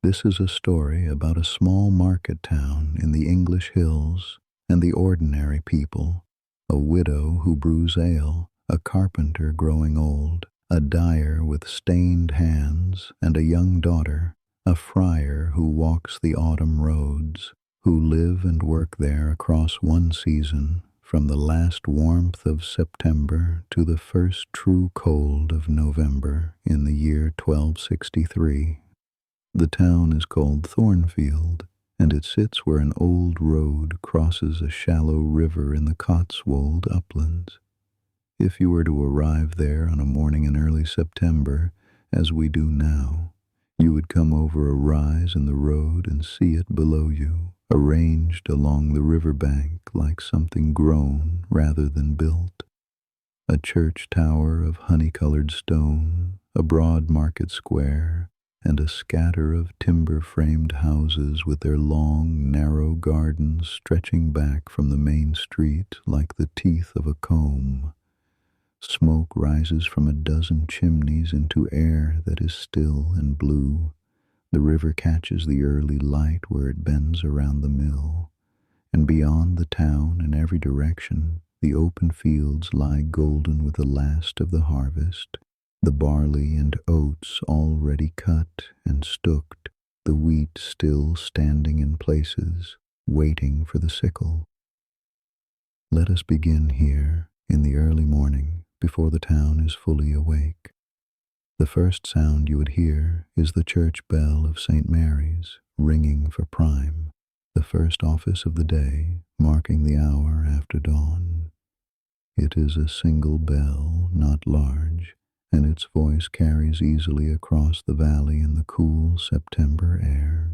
This is a story about a small market town in the English hills and the ordinary people, a widow who brews ale, a carpenter growing old, a dyer with stained hands, and a young daughter, a friar who walks the autumn roads, who live and work there across one season, from the last warmth of September to the first true cold of November in the year 1263. The town is called Thornfield, and it sits where an old road crosses a shallow river in the Cotswold uplands. If you were to arrive there on a morning in early September, as we do now, you would come over a rise in the road and see it below you, arranged along the river bank like something grown rather than built. A church tower of honey-colored stone, a broad market square, and a scatter of timber-framed houses with their long, narrow gardens stretching back from the main street like the teeth of a comb. Smoke rises from a dozen chimneys into air that is still and blue. The river catches the early light where it bends around the mill, and beyond the town in every direction, the open fields lie golden with the last of the harvest, the barley and oats already cut and stooked, the wheat still standing in places, waiting for the sickle. Let us begin here, in the early morning, before the town is fully awake. The first sound you would hear is the church bell of St. Mary's, ringing for prime, the first office of the day, marking the hour after dawn. It is a single bell, not large, and its voice carries easily across the valley in the cool September air.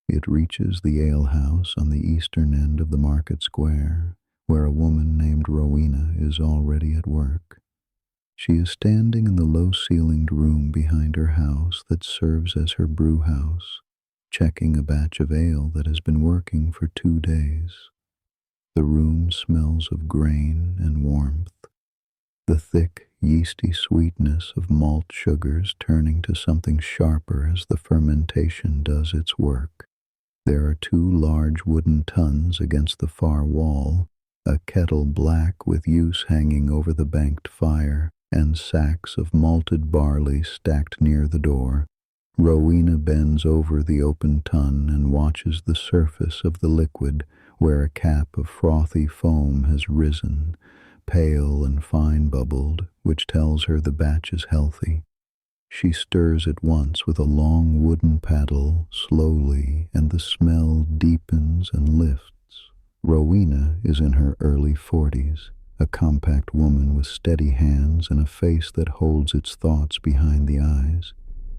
It reaches the alehouse on the eastern end of the market square, where a woman named Rowena is already at work. She is standing in the low-ceilinged room behind her house that serves as her brew house, checking a batch of ale that has been working for 2 days. The room smells of grain and warmth, the thick, yeasty sweetness of malt sugars turning to something sharper as the fermentation does its work. There are 2 large wooden tuns against the far wall, a kettle black with use hanging over the banked fire, and sacks of malted barley stacked near the door. Rowena bends over the open tun and watches the surface of the liquid where a cap of frothy foam has risen, pale and fine-bubbled, which tells her the batch is healthy. She stirs it once with a long wooden paddle, slowly, and the smell deepens and lifts. Rowena is in her early 40s, a compact woman with steady hands and a face that holds its thoughts behind the eyes.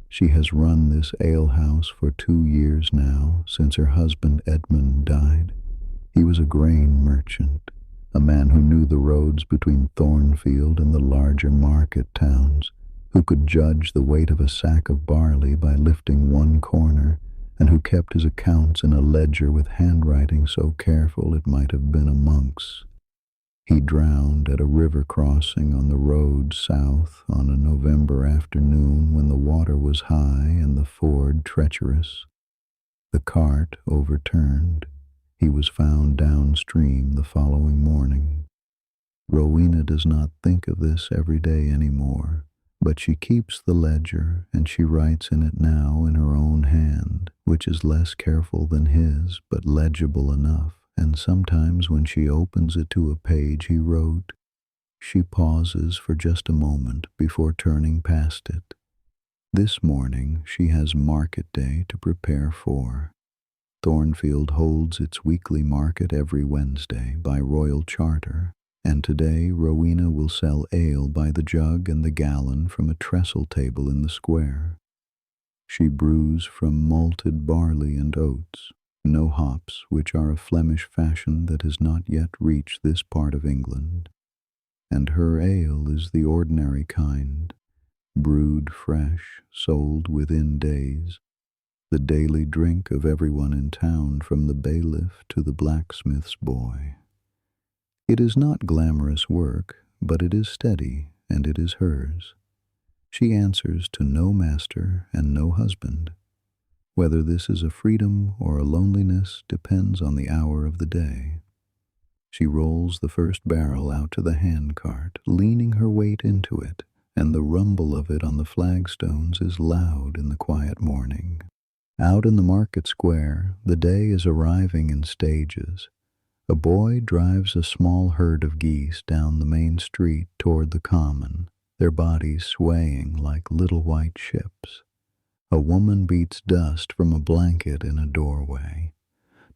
She has run this alehouse for 2 years now, since her husband Edmund died. He was a grain merchant, a man who knew the roads between Thornfield and the larger market towns, who could judge the weight of a sack of barley by lifting one corner, and who kept his accounts in a ledger with handwriting so careful it might have been a monk's. He drowned at a river crossing on the road south on a November afternoon when the water was high and the ford treacherous. The cart overturned. He was found downstream the following morning. Rowena does not think of this every day anymore, but she keeps the ledger and she writes in it now in her own hand, which is less careful than his, but legible enough. And sometimes when she opens it to a page he wrote, she pauses for just a moment before turning past it. This morning she has market day to prepare for. Thornfield holds its weekly market every Wednesday by royal charter, and today Rowena will sell ale by the jug and the gallon from a trestle table in the square. She brews from malted barley and oats, no hops, which are a Flemish fashion that has not yet reached this part of England. And her ale is the ordinary kind, brewed fresh, sold within days, the daily drink of everyone in town from the bailiff to the blacksmith's boy. It is not glamorous work, but it is steady, and it is hers. She answers to no master and no husband. Whether this is a freedom or a loneliness depends on the hour of the day. She rolls the first barrel out to the hand cart, leaning her weight into it, and the rumble of it on the flagstones is loud in the quiet morning. Out in the market square, the day is arriving in stages. A boy drives a small herd of geese down the main street toward the common, their bodies swaying like little white ships. A woman beats dust from a blanket in a doorway.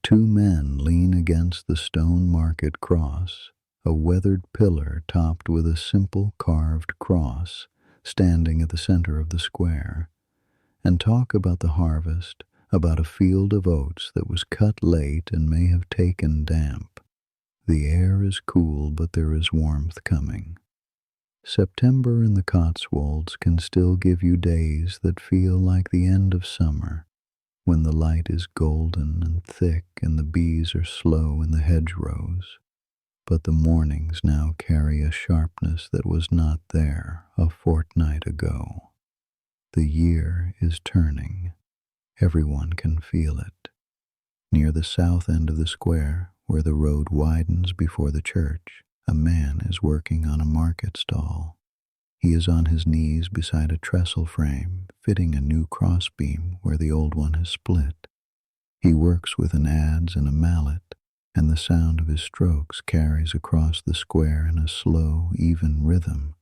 Two men lean against the stone market cross, a weathered pillar topped with a simple carved cross, standing at the center of the square, and talk about the harvest, about a field of oats that was cut late and may have taken damp. The air is cool, but there is warmth coming. September in the Cotswolds can still give you days that feel like the end of summer, when the light is golden and thick and the bees are slow in the hedgerows. But the mornings now carry a sharpness that was not there a fortnight ago. The year is turning. Everyone can feel it. Near the south end of the square, where the road widens before the church, a man is working on a market stall. He is on his knees beside a trestle frame, fitting a new crossbeam where the old one has split. He works with an adze and a mallet, and the sound of his strokes carries across the square in a slow, even rhythm,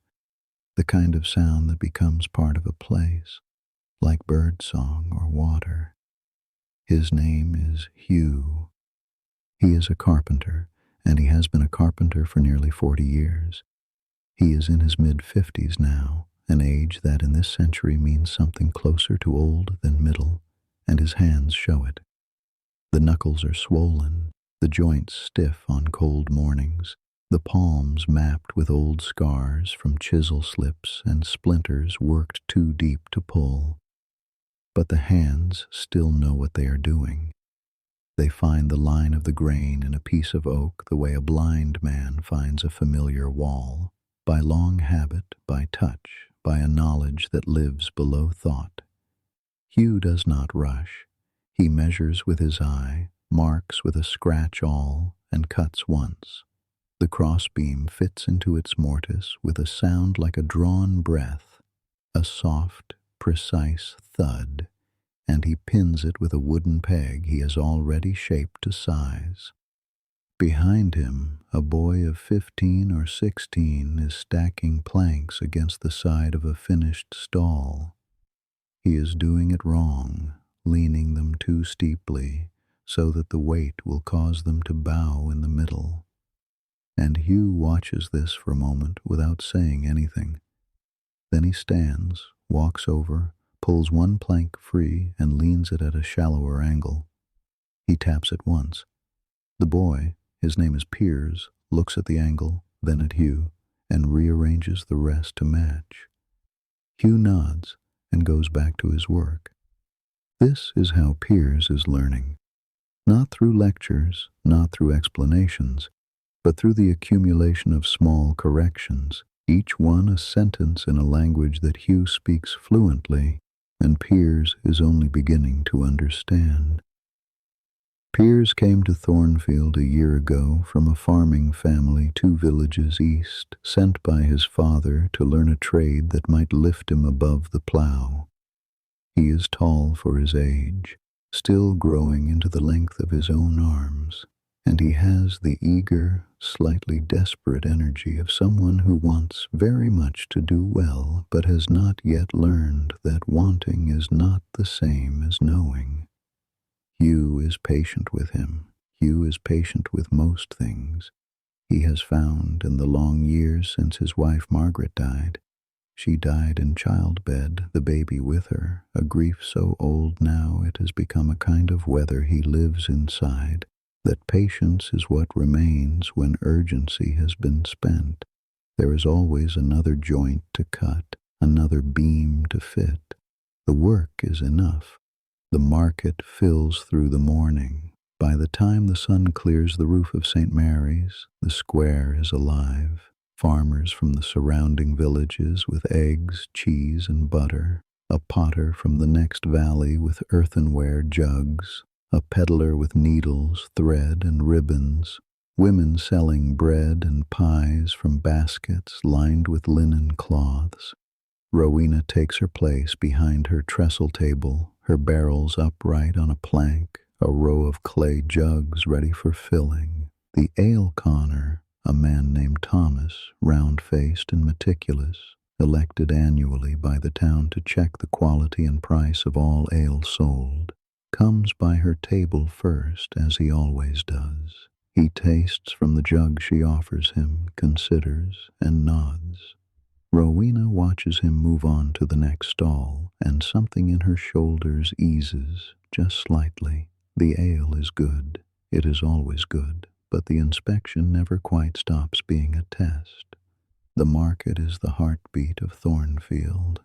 the kind of sound that becomes part of a place, like bird song or water. His name is Hugh. He is a carpenter, and he has been a carpenter for nearly 40 years. He is in his mid-50s now, an age that in this century means something closer to old than middle, and his hands show it. The knuckles are swollen, the joints stiff on cold mornings, the palms mapped with old scars from chisel slips and splinters worked too deep to pull. But the hands still know what they are doing. They find the line of the grain in a piece of oak the way a blind man finds a familiar wall, by long habit, by touch, by a knowledge that lives below thought. Hugh does not rush. He measures with his eye, marks with a scratch awl, and cuts once. The crossbeam fits into its mortise with a sound like a drawn breath, a soft, precise thud, and he pins it with a wooden peg he has already shaped to size. Behind him, a boy of 15 or 16 is stacking planks against the side of a finished stall. He is doing it wrong, leaning them too steeply, so that the weight will cause them to bow in the middle. And Hugh watches this for a moment without saying anything. Then he stands, walks over, pulls one plank free, and leans it at a shallower angle. He taps it once. The boy, his name is Piers, looks at the angle, then at Hugh, and rearranges the rest to match. Hugh nods and goes back to his work. This is how Piers is learning. Not through lectures, not through explanations, but through the accumulation of small corrections, each one a sentence in a language that Hugh speaks fluently, and Piers is only beginning to understand. Piers came to Thornfield a year ago from a farming family 2 villages east, sent by his father to learn a trade that might lift him above the plough. He is tall for his age, still growing into the length of his own arms, and he has the eager, slightly desperate energy of someone who wants very much to do well, but has not yet learned that wanting is not the same as knowing. Hugh is patient with him. Hugh is patient with most things. He has found in the long years since his wife Margaret died. She died in childbed, the baby with her, a grief so old now it has become a kind of weather he lives inside, that patience is what remains when urgency has been spent. There is always another joint to cut, another beam to fit. The work is enough. The market fills through the morning. By the time the sun clears the roof of St. Mary's, the square is alive. Farmers from the surrounding villages with eggs, cheese, and butter, a potter from the next valley with earthenware jugs, a peddler with needles, thread, and ribbons, women selling bread and pies from baskets lined with linen cloths. Rowena takes her place behind her trestle table, her barrels upright on a plank, a row of clay jugs ready for filling. The ale conner, a man named Thomas, round-faced and meticulous, elected annually by the town to check the quality and price of all ale sold, comes by her table first, as he always does. He tastes from the jug she offers him, considers, and nods. Rowena watches him move on to the next stall, and something in her shoulders eases, just slightly. The ale is good. It is always good, but the inspection never quite stops being a test. The market is the heartbeat of Thornfield.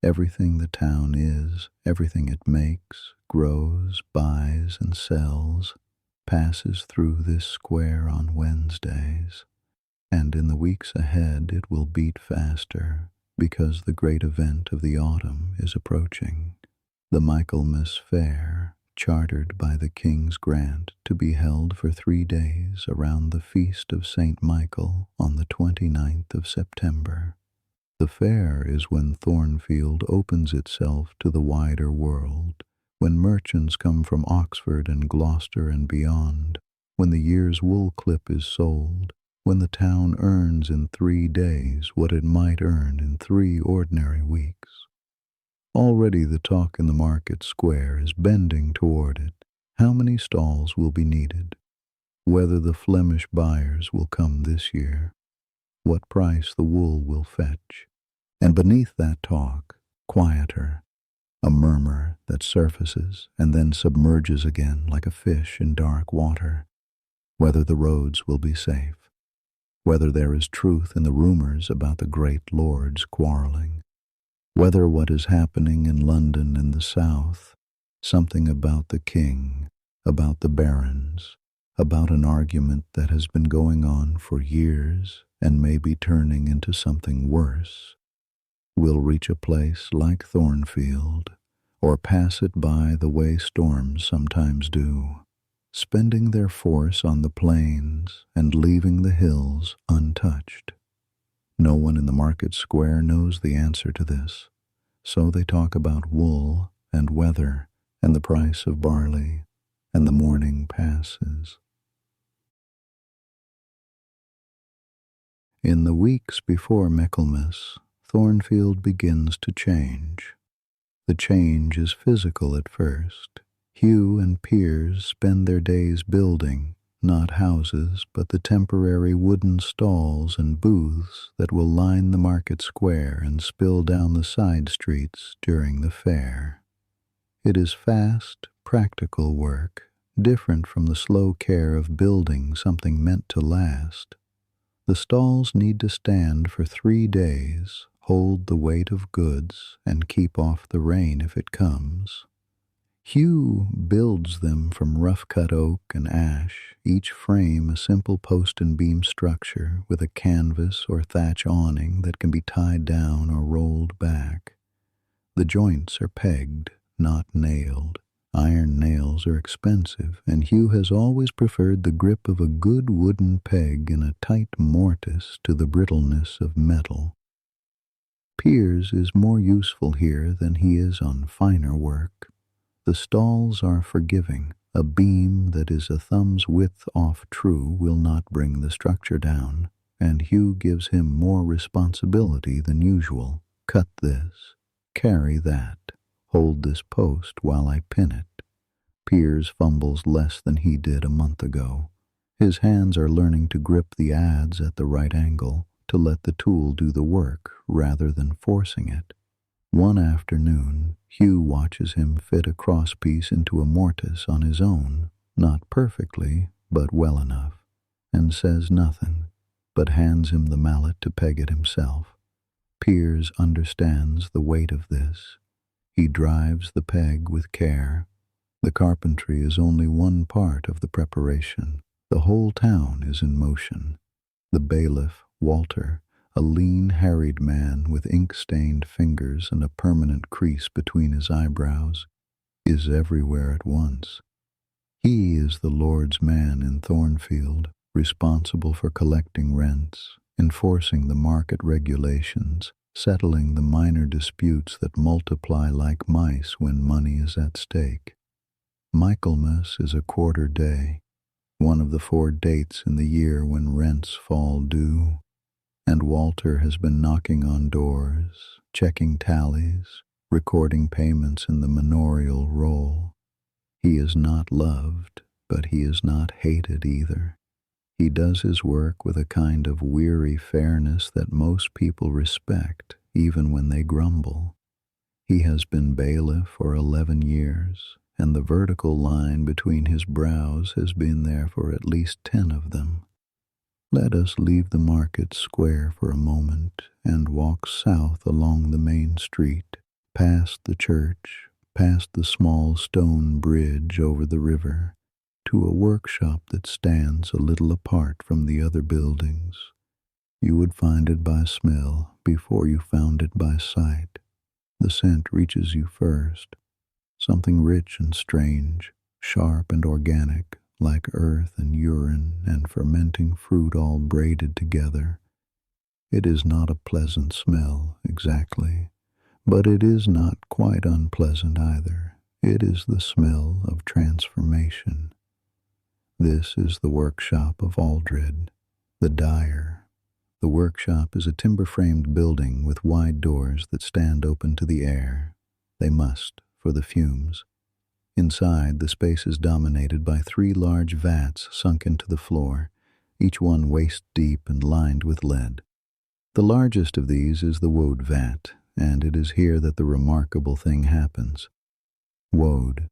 Everything the town is, everything it makes, grows, buys, and sells, passes through this square on Wednesdays. And in the weeks ahead it will beat faster, because the great event of the autumn is approaching. The Michaelmas Fair, chartered by the King's grant to be held for 3 days around the feast of St. Michael on the 29th of September. The fair is when Thornfield opens itself to the wider world, when merchants come from Oxford and Gloucester and beyond, when the year's wool clip is sold, when the town earns in 3 days what it might earn in 3 ordinary weeks. Already the talk in the market square is bending toward it. How many stalls will be needed? Whether the Flemish buyers will come this year? What price the wool will fetch? And beneath that talk, quieter, a murmur that surfaces and then submerges again like a fish in dark water. Whether the roads will be safe. Whether there is truth in the rumors about the great lords quarreling. Whether what is happening in London and the South, something about the king, about the barons, about an argument that has been going on for years and may be turning into something worse, will reach a place like Thornfield, or pass it by the way storms sometimes do, spending their force on the plains and leaving the hills untouched. No one in the market square knows the answer to this, so they talk about wool and weather and the price of barley, and the morning passes. In the weeks before Michaelmas, Thornfield begins to change. The change is physical at first. Hugh and Piers spend their days building, not houses, but the temporary wooden stalls and booths that will line the market square and spill down the side streets during the fair. It is fast, practical work, different from the slow care of building something meant to last. The stalls need to stand for 3 days, hold the weight of goods, and keep off the rain if it comes. Hugh builds them from rough-cut oak and ash, each frame a simple post and beam structure with a canvas or thatch awning that can be tied down or rolled back. The joints are pegged, not nailed. Iron nails are expensive, and Hugh has always preferred the grip of a good wooden peg in a tight mortise to the brittleness of metal. Piers is more useful here than he is on finer work. The stalls are forgiving. A beam that is a thumb's width off true will not bring the structure down, and Hugh gives him more responsibility than usual. Cut this, carry that, hold this post while I pin it. Piers fumbles less than he did a month ago. His hands are learning to grip the adze at the right angle, to let the tool do the work rather than forcing it. One afternoon, Hugh watches him fit a crosspiece into a mortise on his own, not perfectly, but well enough, and says nothing, but hands him the mallet to peg it himself. Piers understands the weight of this. He drives the peg with care. The carpentry is only one part of the preparation. The whole town is in motion. The bailiff, Walter, a lean, harried man with ink-stained fingers and a permanent crease between his eyebrows, is everywhere at once. He is the Lord's man in Thornfield, responsible for collecting rents, enforcing the market regulations, settling the minor disputes that multiply like mice when money is at stake. Michaelmas is a quarter day, one of the 4 dates in the year when rents fall due, and Walter has been knocking on doors, checking tallies, recording payments in the manorial roll. He is not loved, but he is not hated either. He does his work with a kind of weary fairness that most people respect, even when they grumble. He has been bailiff for 11 years, and the vertical line between his brows has been there for at least 10 of them. Let us leave the market square for a moment and walk south along the main street, past the church, past the small stone bridge over the river, to a workshop that stands a little apart from the other buildings. You would find it by smell before you found it by sight. The scent reaches you first, something rich and strange, sharp and organic, like earth and urine and fermenting fruit all braided together. It is not a pleasant smell, exactly, but it is not quite unpleasant either. It is the smell of transformation. This is the workshop of Aldred, the dyer. The workshop is a timber-framed building with wide doors that stand open to the air. They must, for the fumes. Inside, the space is dominated by 3 large vats sunk into the floor, each one waist-deep and lined with lead. The largest of these is the woad vat, and it is here that the remarkable thing happens. Woad,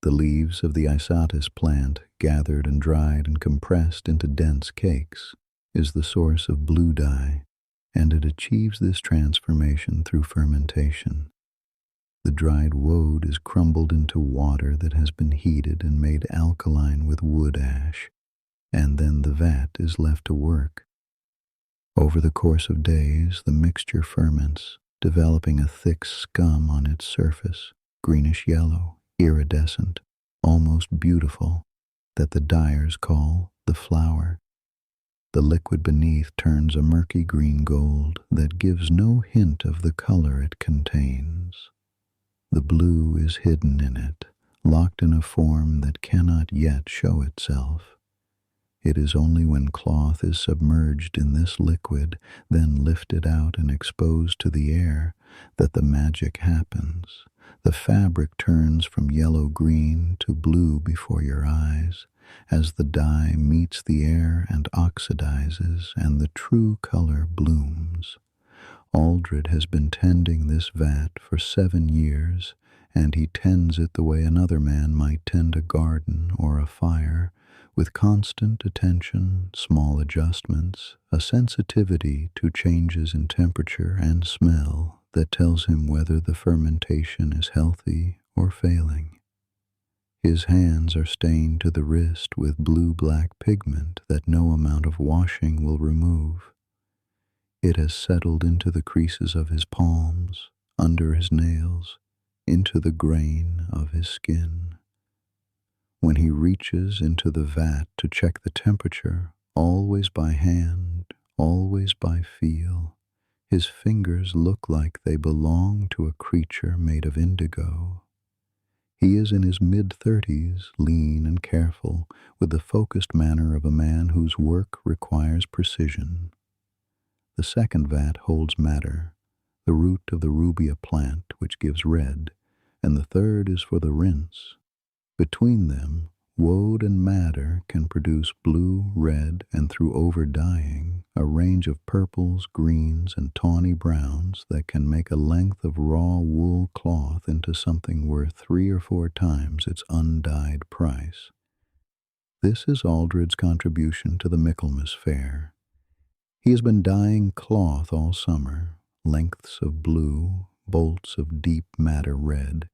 the leaves of the isatis plant, gathered and dried and compressed into dense cakes, is the source of blue dye, and it achieves this transformation through fermentation. The dried woad is crumbled into water that has been heated and made alkaline with wood ash, and then the vat is left to work. Over the course of days, the mixture ferments, developing a thick scum on its surface, greenish-yellow, iridescent, almost beautiful, that the dyers call the flour. The liquid beneath turns a murky green gold that gives no hint of the color it contains. The blue is hidden in it, locked in a form that cannot yet show itself. It is only when cloth is submerged in this liquid, then lifted out and exposed to the air, that the magic happens. The fabric turns from yellow-green to blue before your eyes, as the dye meets the air and oxidizes, and the true color blooms. Aldred has been tending this vat for 7 years, and he tends it the way another man might tend a garden or a fire, with constant attention, small adjustments, a sensitivity to changes in temperature and smell that tells him whether the fermentation is healthy or failing. His hands are stained to the wrist with blue-black pigment that no amount of washing will remove. It has settled into the creases of his palms, under his nails, into the grain of his skin. When he reaches into the vat to check the temperature, always by hand, always by feel, his fingers look like they belong to a creature made of indigo. He is in his mid-30s, lean and careful, with the focused manner of a man whose work requires precision. The second vat holds madder, the root of the rubia plant which gives red, and the third is for the rinse. Between them, woad and madder can produce blue, red, and through over-dyeing, a range of purples, greens, and tawny browns that can make a length of raw wool cloth into something worth 3 or 4 times its undyed price. This is Aldred's contribution to the Michaelmas fair. He has been dyeing cloth all summer, lengths of blue, bolts of deep madder red,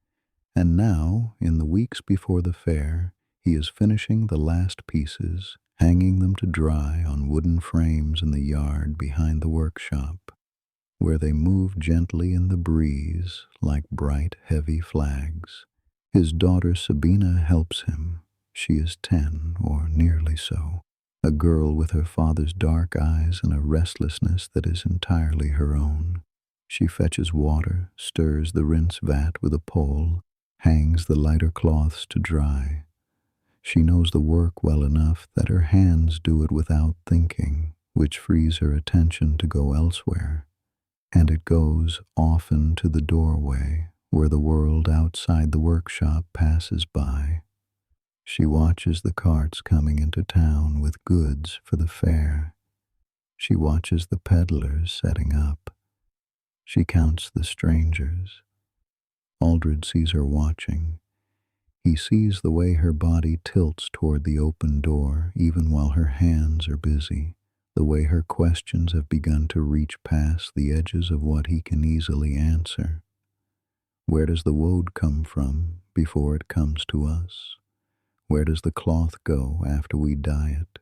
and now, in the weeks before the fair, he is finishing the last pieces hanging them to dry on wooden frames in the yard behind the workshop, where they move gently in the breeze like bright, heavy flags. His daughter Sabina helps him. She is 10, or nearly so, a girl with her father's dark eyes and a restlessness that is entirely her own. She fetches water, stirs the rinse vat with a pole, hangs the lighter cloths to dry. She knows the work well enough that her hands do it without thinking, which frees her attention to go elsewhere, and it goes often to the doorway where the world outside the workshop passes by. She watches the carts coming into town with goods for the fair. She watches the peddlers setting up. She counts the strangers. Aldred sees her watching. He sees the way her body tilts toward the open door even while her hands are busy, the way her questions have begun to reach past the edges of what he can easily answer. Where does the woad come from before it comes to us? Where does the cloth go after we dye it?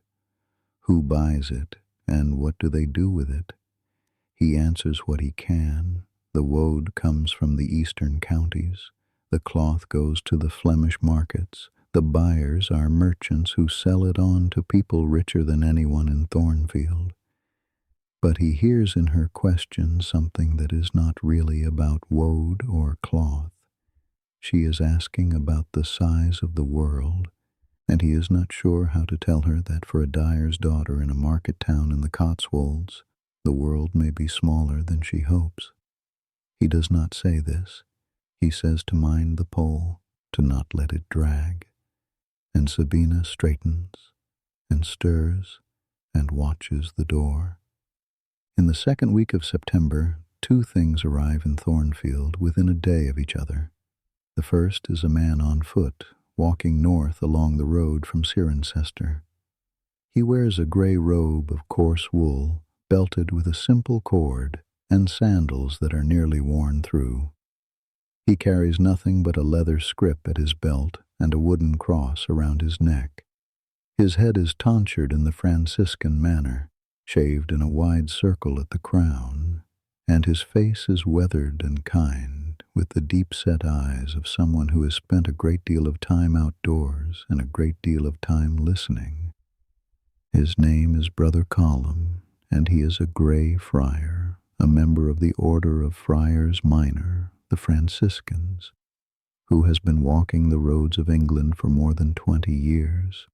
Who buys it, and what do they do with it? He answers what he can. The woad comes from the eastern counties. The cloth goes to the Flemish markets. The buyers are merchants who sell it on to people richer than anyone in Thornfield. But he hears in her question something that is not really about woad or cloth. She is asking about the size of the world, and he is not sure how to tell her that for a dyer's daughter in a market town in the Cotswolds, the world may be smaller than she hopes. He does not say this. He says to mind the pole, to not let it drag. And Sabina straightens and stirs and watches the door. In the second week of September, 2 things arrive in Thornfield within a day of each other. The first is a man on foot, walking north along the road from Cirencester. He wears a grey robe of coarse wool, belted with a simple cord, and sandals that are nearly worn through. He carries nothing but a leather scrip at his belt and a wooden cross around his neck. His head is tonsured in the Franciscan manner, shaved in a wide circle at the crown, and his face is weathered and kind, with the deep-set eyes of someone who has spent a great deal of time outdoors and a great deal of time listening. His name is Brother Colum, and he is a grey friar, a member of the order of friars minor, the Franciscans, who has been walking the roads of England for more than 20 years.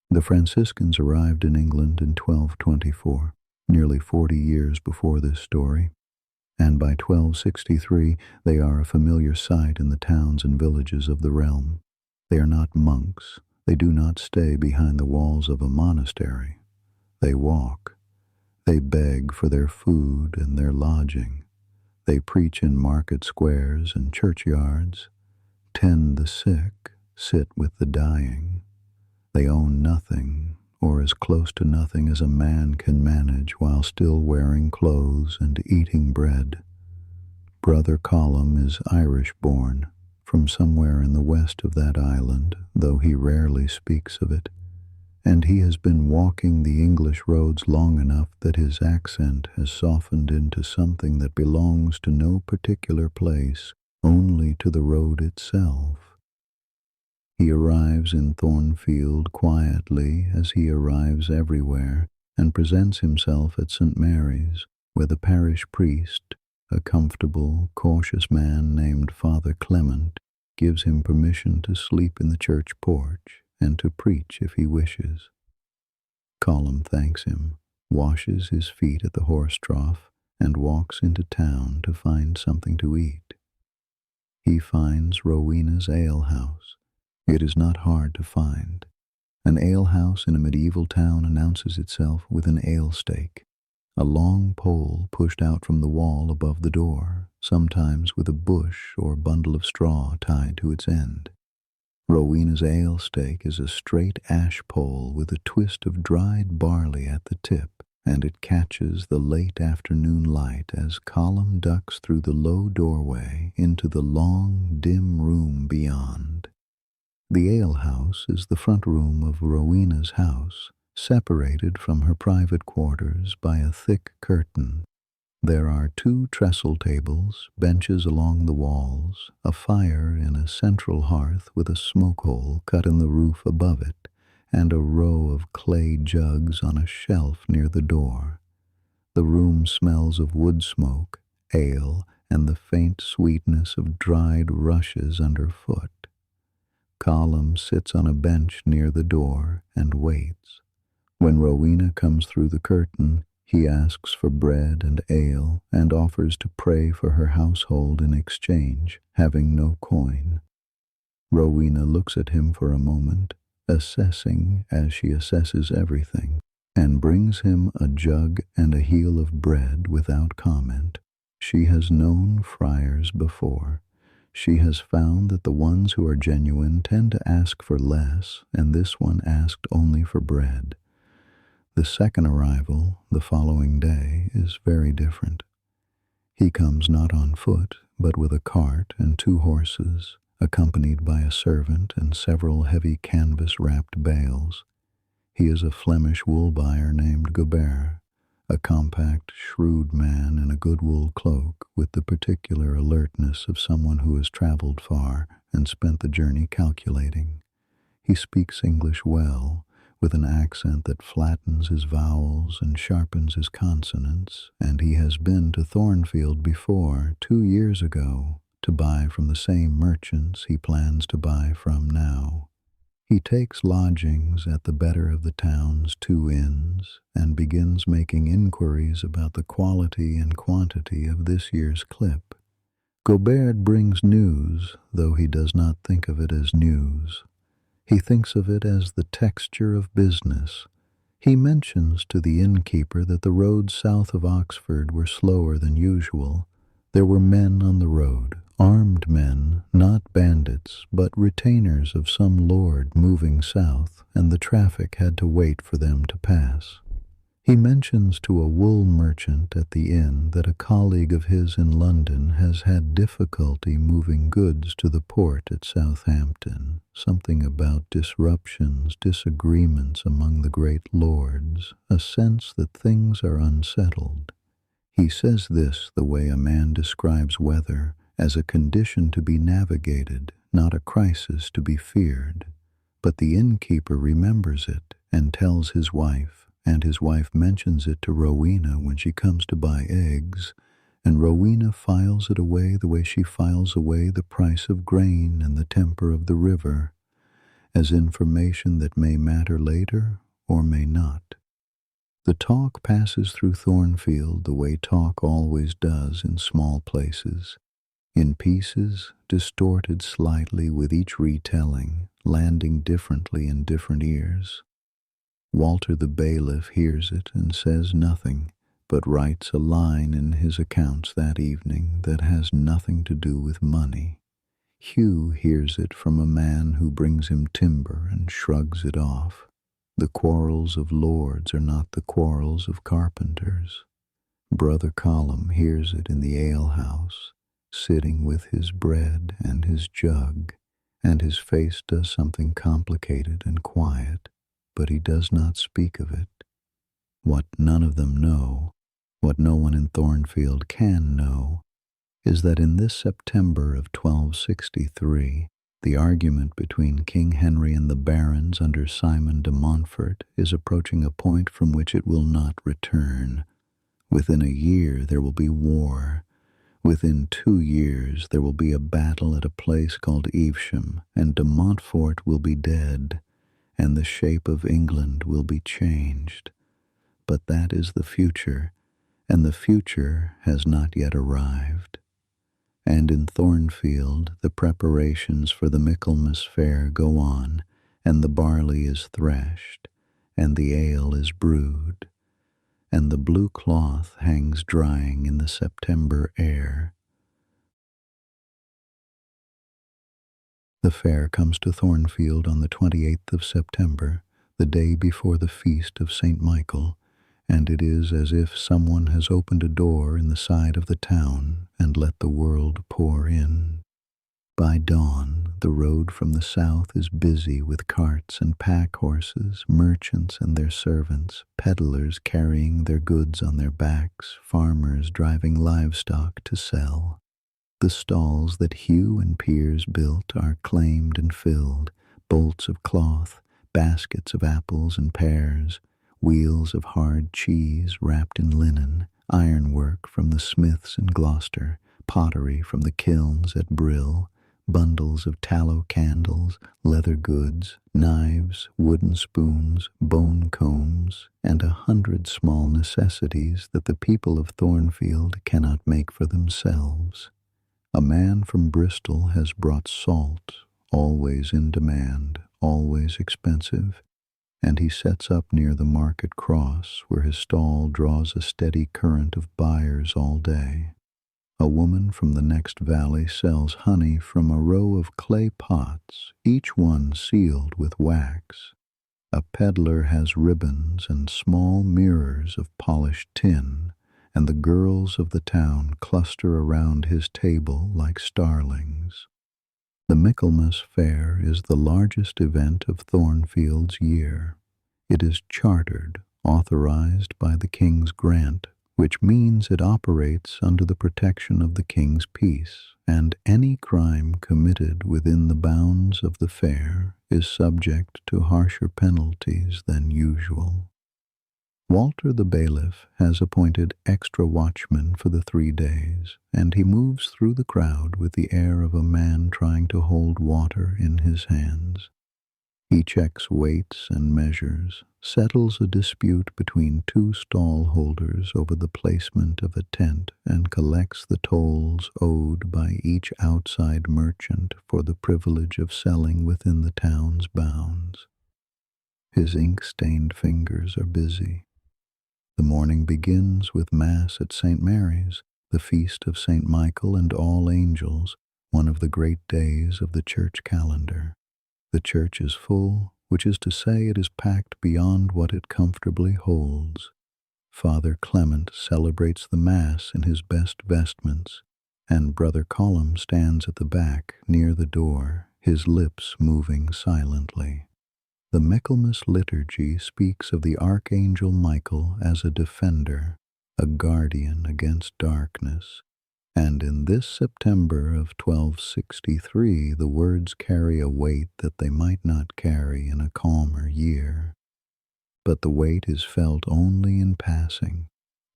The Franciscans arrived in England in 1224, nearly 40 years before this story, and by 1263 they are a familiar sight in the towns and villages of the realm. They are not monks. They do not stay behind the walls of a monastery. They walk. They beg for their food and their lodging. They preach in market squares and churchyards, tend the sick, sit with the dying. They own nothing, or as close to nothing as a man can manage while still wearing clothes and eating bread. Brother Colum is Irish-born, from somewhere in the west of that island, though he rarely speaks of it, and he has been walking the English roads long enough that his accent has softened into something that belongs to no particular place, only to the road itself. He arrives in Thornfield quietly as he arrives everywhere, and presents himself at St. Mary's, where the parish priest, a comfortable, cautious man named Father Clement, gives him permission to sleep in the church porch and to preach if he wishes. Colum thanks him, washes his feet at the horse trough, and walks into town to find something to eat. He finds Rowena's alehouse. It is not hard to find. An alehouse in a medieval town announces itself with an ale stake, a long pole pushed out from the wall above the door, sometimes with a bush or bundle of straw tied to its end. Rowena's ale stake is a straight ash pole with a twist of dried barley at the tip, and it catches the late afternoon light as Colum ducks through the low doorway into the long, dim room beyond. The alehouse is the front room of Rowena's house, separated from her private quarters by a thick curtain. There are two trestle tables, benches along the walls, a fire in a central hearth with a smoke hole cut in the roof above it, and a row of clay jugs on a shelf near the door. The room smells of wood smoke, ale, and the faint sweetness of dried rushes underfoot. Colum sits on a bench near the door and waits. When Rowena comes through the curtain, he asks for bread and ale and offers to pray for her household in exchange, having no coin. Rowena looks at him for a moment, assessing as she assesses everything, and brings him a jug and a heel of bread without comment. She has known friars before. She has found that the ones who are genuine tend to ask for less, and this one asked only for bread. The second arrival, the following day, is very different. He comes not on foot, but with a cart and two horses, accompanied by a servant and several heavy canvas-wrapped bales. He is a Flemish wool buyer named Gobert, a compact, shrewd man in a good wool cloak, with the particular alertness of someone who has traveled far and spent the journey calculating. He speaks English well, with an accent that flattens his vowels and sharpens his consonants, and he has been to Thornfield before, 2 years ago, to buy from the same merchants he plans to buy from now. He takes lodgings at the better of the town's 2 inns, and begins making inquiries about the quality and quantity of this year's clip. Gobert brings news, though he does not think of it as news. He thinks of it as the texture of business. He mentions to the innkeeper that the roads south of Oxford were slower than usual. There were men on the road, armed men, not bandits, but retainers of some lord moving south, and the traffic had to wait for them to pass. He mentions to a wool merchant at the inn that a colleague of his in London has had difficulty moving goods to the port at Southampton, something about disruptions, disagreements among the great lords, a sense that things are unsettled. He says this the way a man describes weather, as a condition to be navigated, not a crisis to be feared. But the innkeeper remembers it and tells his wife, and his wife mentions it to Rowena when she comes to buy eggs, and Rowena files it away the way she files away the price of grain and the temper of the river, as information that may matter later or may not. The talk passes through Thornfield the way talk always does in small places, in pieces distorted slightly with each retelling, landing differently in different ears. Walter the bailiff hears it and says nothing, but writes a line in his accounts that evening that has nothing to do with money. Hugh hears it from a man who brings him timber and shrugs it off. The quarrels of lords are not the quarrels of carpenters. Brother Colum hears it in the alehouse, sitting with his bread and his jug, and his face does something complicated and quiet, but he does not speak of it. What none of them know, what no one in Thornfield can know, is that in this September of 1263, the argument between King Henry and the barons under Simon de Montfort is approaching a point from which it will not return. Within a year there will be war. Within 2 years there will be a battle at a place called Evesham, and de Montfort will be dead, and the shape of England will be changed. But that is the future, and the future has not yet arrived. And in Thornfield the preparations for the Michaelmas fair go on, and the barley is threshed, and the ale is brewed, and the blue cloth hangs drying in the September air. The fair comes to Thornfield on the 28th of September, the day before the feast of St. Michael, and it is as if someone has opened a door in the side of the town and let the world pour in. By dawn, the road from the south is busy with carts and pack horses, merchants and their servants, peddlers carrying their goods on their backs, farmers driving livestock to sell. The stalls that Hugh and Piers built are claimed and filled, bolts of cloth, baskets of apples and pears, wheels of hard cheese wrapped in linen, ironwork from the smiths in Gloucester, pottery from the kilns at Brill, bundles of tallow candles, leather goods, knives, wooden spoons, bone combs, and 100 small necessities that the people of Thornfield cannot make for themselves. A man from Bristol has brought salt, always in demand, always expensive, and he sets up near the market cross where his stall draws a steady current of buyers all day. A woman from the next valley sells honey from a row of clay pots, each one sealed with wax. A peddler has ribbons and small mirrors of polished tin, and the girls of the town cluster around his table like starlings. The Michaelmas Fair is the largest event of Thornfield's year. It is chartered, authorized by the King's grant, which means it operates under the protection of the King's peace, and any crime committed within the bounds of the fair is subject to harsher penalties than usual. Walter the bailiff has appointed extra watchmen for the 3 days, and he moves through the crowd with the air of a man trying to hold water in his hands. He checks weights and measures, settles a dispute between 2 stall holders over the placement of a tent, and collects the tolls owed by each outside merchant for the privilege of selling within the town's bounds. His ink-stained fingers are busy. The morning begins with Mass at St. Mary's, the feast of St. Michael and all angels, one of the great days of the church calendar. The church is full, which is to say it is packed beyond what it comfortably holds. Father Clement celebrates the Mass in his best vestments, and Brother Colum stands at the back near the door, his lips moving silently. The Michaelmas liturgy speaks of the Archangel Michael as a defender, a guardian against darkness, and in this September of 1263 the words carry a weight that they might not carry in a calmer year. But the weight is felt only in passing,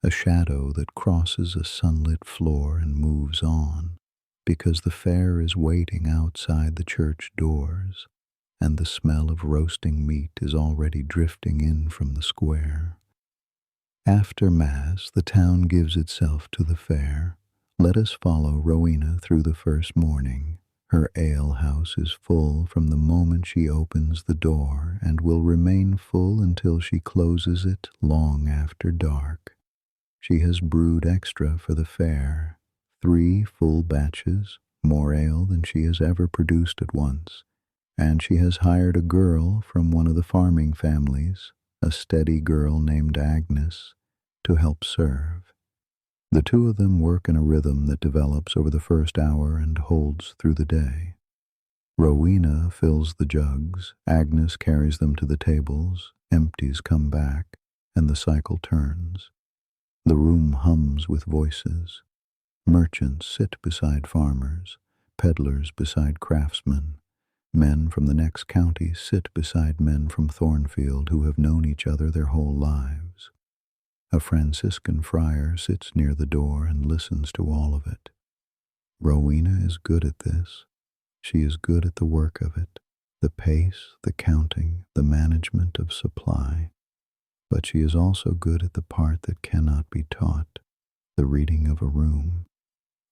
a shadow that crosses a sunlit floor and moves on, because the fair is waiting outside the church doors, and the smell of roasting meat is already drifting in from the square. After Mass, the town gives itself to the fair. Let us follow Rowena through the first morning. Her ale-house is full from the moment she opens the door, and will remain full until she closes it long after dark. She has brewed extra for the fair, 3 full batches, more ale than she has ever produced at once, and she has hired a girl from one of the farming families, a steady girl named Agnes, to help serve. The 2 of them work in a rhythm that develops over the first hour and holds through the day. Rowena fills the jugs, Agnes carries them to the tables, empties come back, and the cycle turns. The room hums with voices. Merchants sit beside farmers, peddlers beside craftsmen. Men from the next county sit beside men from Thornfield who have known each other their whole lives. A Franciscan friar sits near the door and listens to all of it. Rowena is good at this. She is good at the work of it, the pace, the counting, the management of supply. But she is also good at the part that cannot be taught, the reading of a room.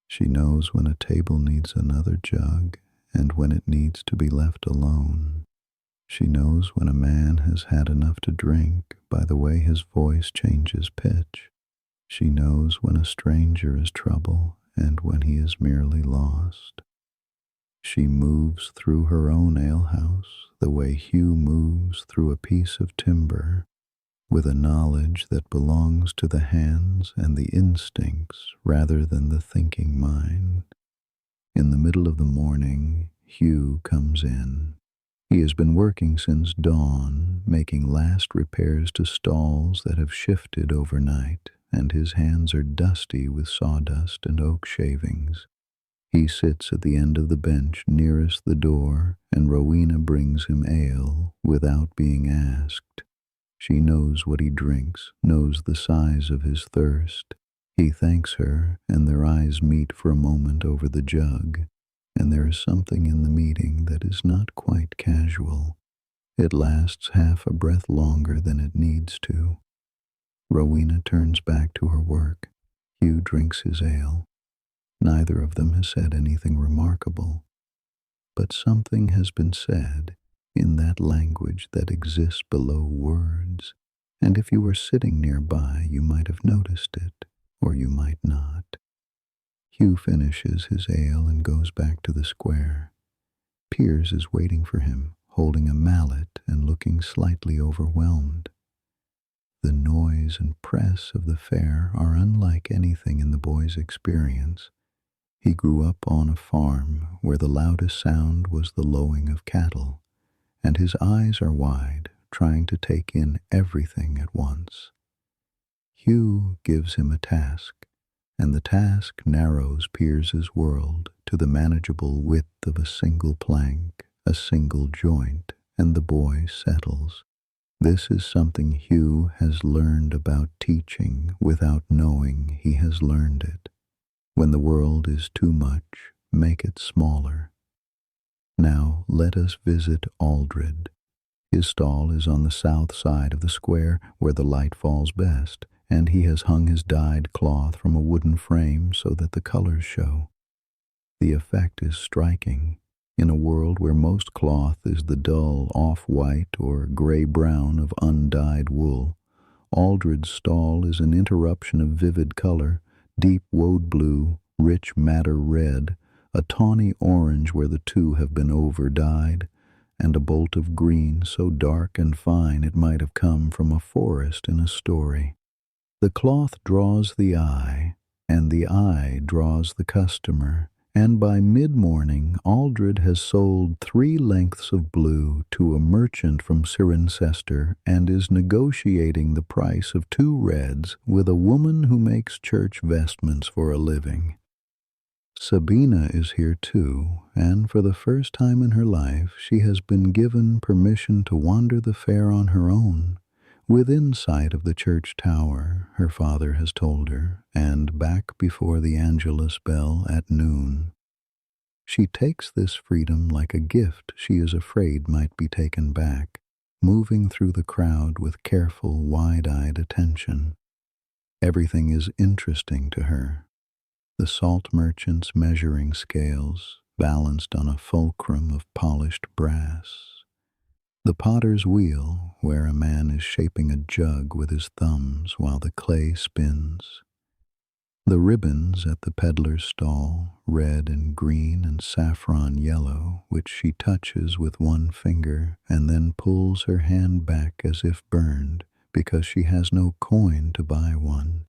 She knows when a table needs another jug and when it needs to be left alone. She knows when a man has had enough to drink by the way his voice changes pitch. She knows when a stranger is trouble and when he is merely lost. She moves through her own alehouse the way Hugh moves through a piece of timber, with a knowledge that belongs to the hands and the instincts rather than the thinking mind. In the middle of the morning, Hugh comes in. He has been working since dawn, making last repairs to stalls that have shifted overnight, and his hands are dusty with sawdust and oak shavings. He sits at the end of the bench nearest the door, and Rowena brings him ale without being asked. She knows what he drinks, knows the size of his thirst. He thanks her, and their eyes meet for a moment over the jug, and there is something in the meeting that is not quite casual. It lasts half a breath longer than it needs to. Rowena turns back to her work. Hugh drinks his ale. Neither of them has said anything remarkable, but something has been said in that language that exists below words, and if you were sitting nearby you might have noticed it, or you might not. Hugh finishes his ale and goes back to the square. Piers is waiting for him, holding a mallet and looking slightly overwhelmed. The noise and press of the fair are unlike anything in the boy's experience. He grew up on a farm where the loudest sound was the lowing of cattle, and his eyes are wide, trying to take in everything at once. Hugh gives him a task, and the task narrows Piers's world to the manageable width of a single plank, a single joint, and the boy settles. This is something Hugh has learned about teaching without knowing he has learned it. When the world is too much, make it smaller. Now let us visit Aldred. His stall is on the south side of the square where the light falls best, and he has hung his dyed cloth from a wooden frame so that the colors show. The effect is striking. In a world where most cloth is the dull off-white or gray-brown of undyed wool, Aldred's stall is an interruption of vivid color, deep woad blue, rich madder red, a tawny orange where the two have been over-dyed, and a bolt of green so dark and fine it might have come from a forest in a story. The cloth draws the eye, and the eye draws the customer, and by mid-morning Aldred has sold 3 lengths of blue to a merchant from Cirencester and is negotiating the price of 2 reds with a woman who makes church vestments for a living. Sabina is here too, and for the first time in her life she has been given permission to wander the fair on her own, within sight of the church tower, her father has told her, and back before the Angelus bell at noon. She takes this freedom like a gift she is afraid might be taken back, moving through the crowd with careful, wide-eyed attention. Everything is interesting to her. The salt merchant's measuring scales, balanced on a fulcrum of polished brass. The potter's wheel, where a man is shaping a jug with his thumbs while the clay spins. The ribbons at the peddler's stall, red and green and saffron yellow, which she touches with one finger and then pulls her hand back as if burned because she has no coin to buy one.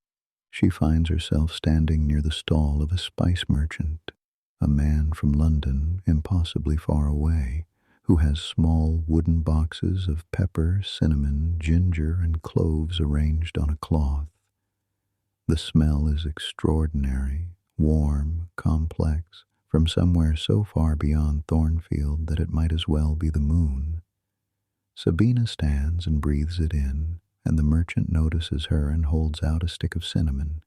She finds herself standing near the stall of a spice merchant, a man from London, impossibly far away, who has small wooden boxes of pepper, cinnamon, ginger, and cloves arranged on a cloth. The smell is extraordinary, warm, complex, from somewhere so far beyond Thornfield that it might as well be the moon. Sabina stands and breathes it in, and the merchant notices her and holds out a stick of cinnamon.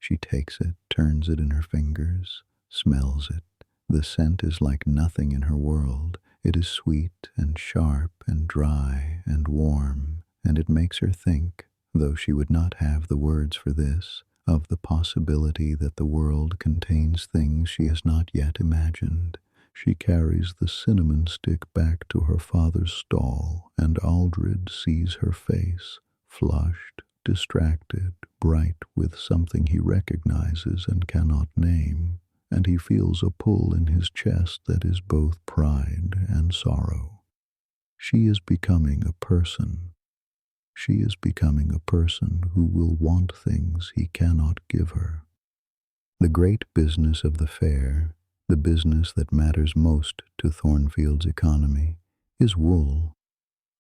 She takes it, turns it in her fingers, smells it. The scent is like nothing in her world. It is sweet and sharp and dry and warm, and it makes her think, though she would not have the words for this, of the possibility that the world contains things she has not yet imagined. She carries the cinnamon stick back to her father's stall, and Aldred sees her face, flushed, distracted, bright with something he recognizes and cannot name, and he feels a pull in his chest that is both pride and sorrow. She is becoming a person. She is becoming a person who will want things he cannot give her. The great business of the fair the business that matters most to Thornfield's economy, is wool.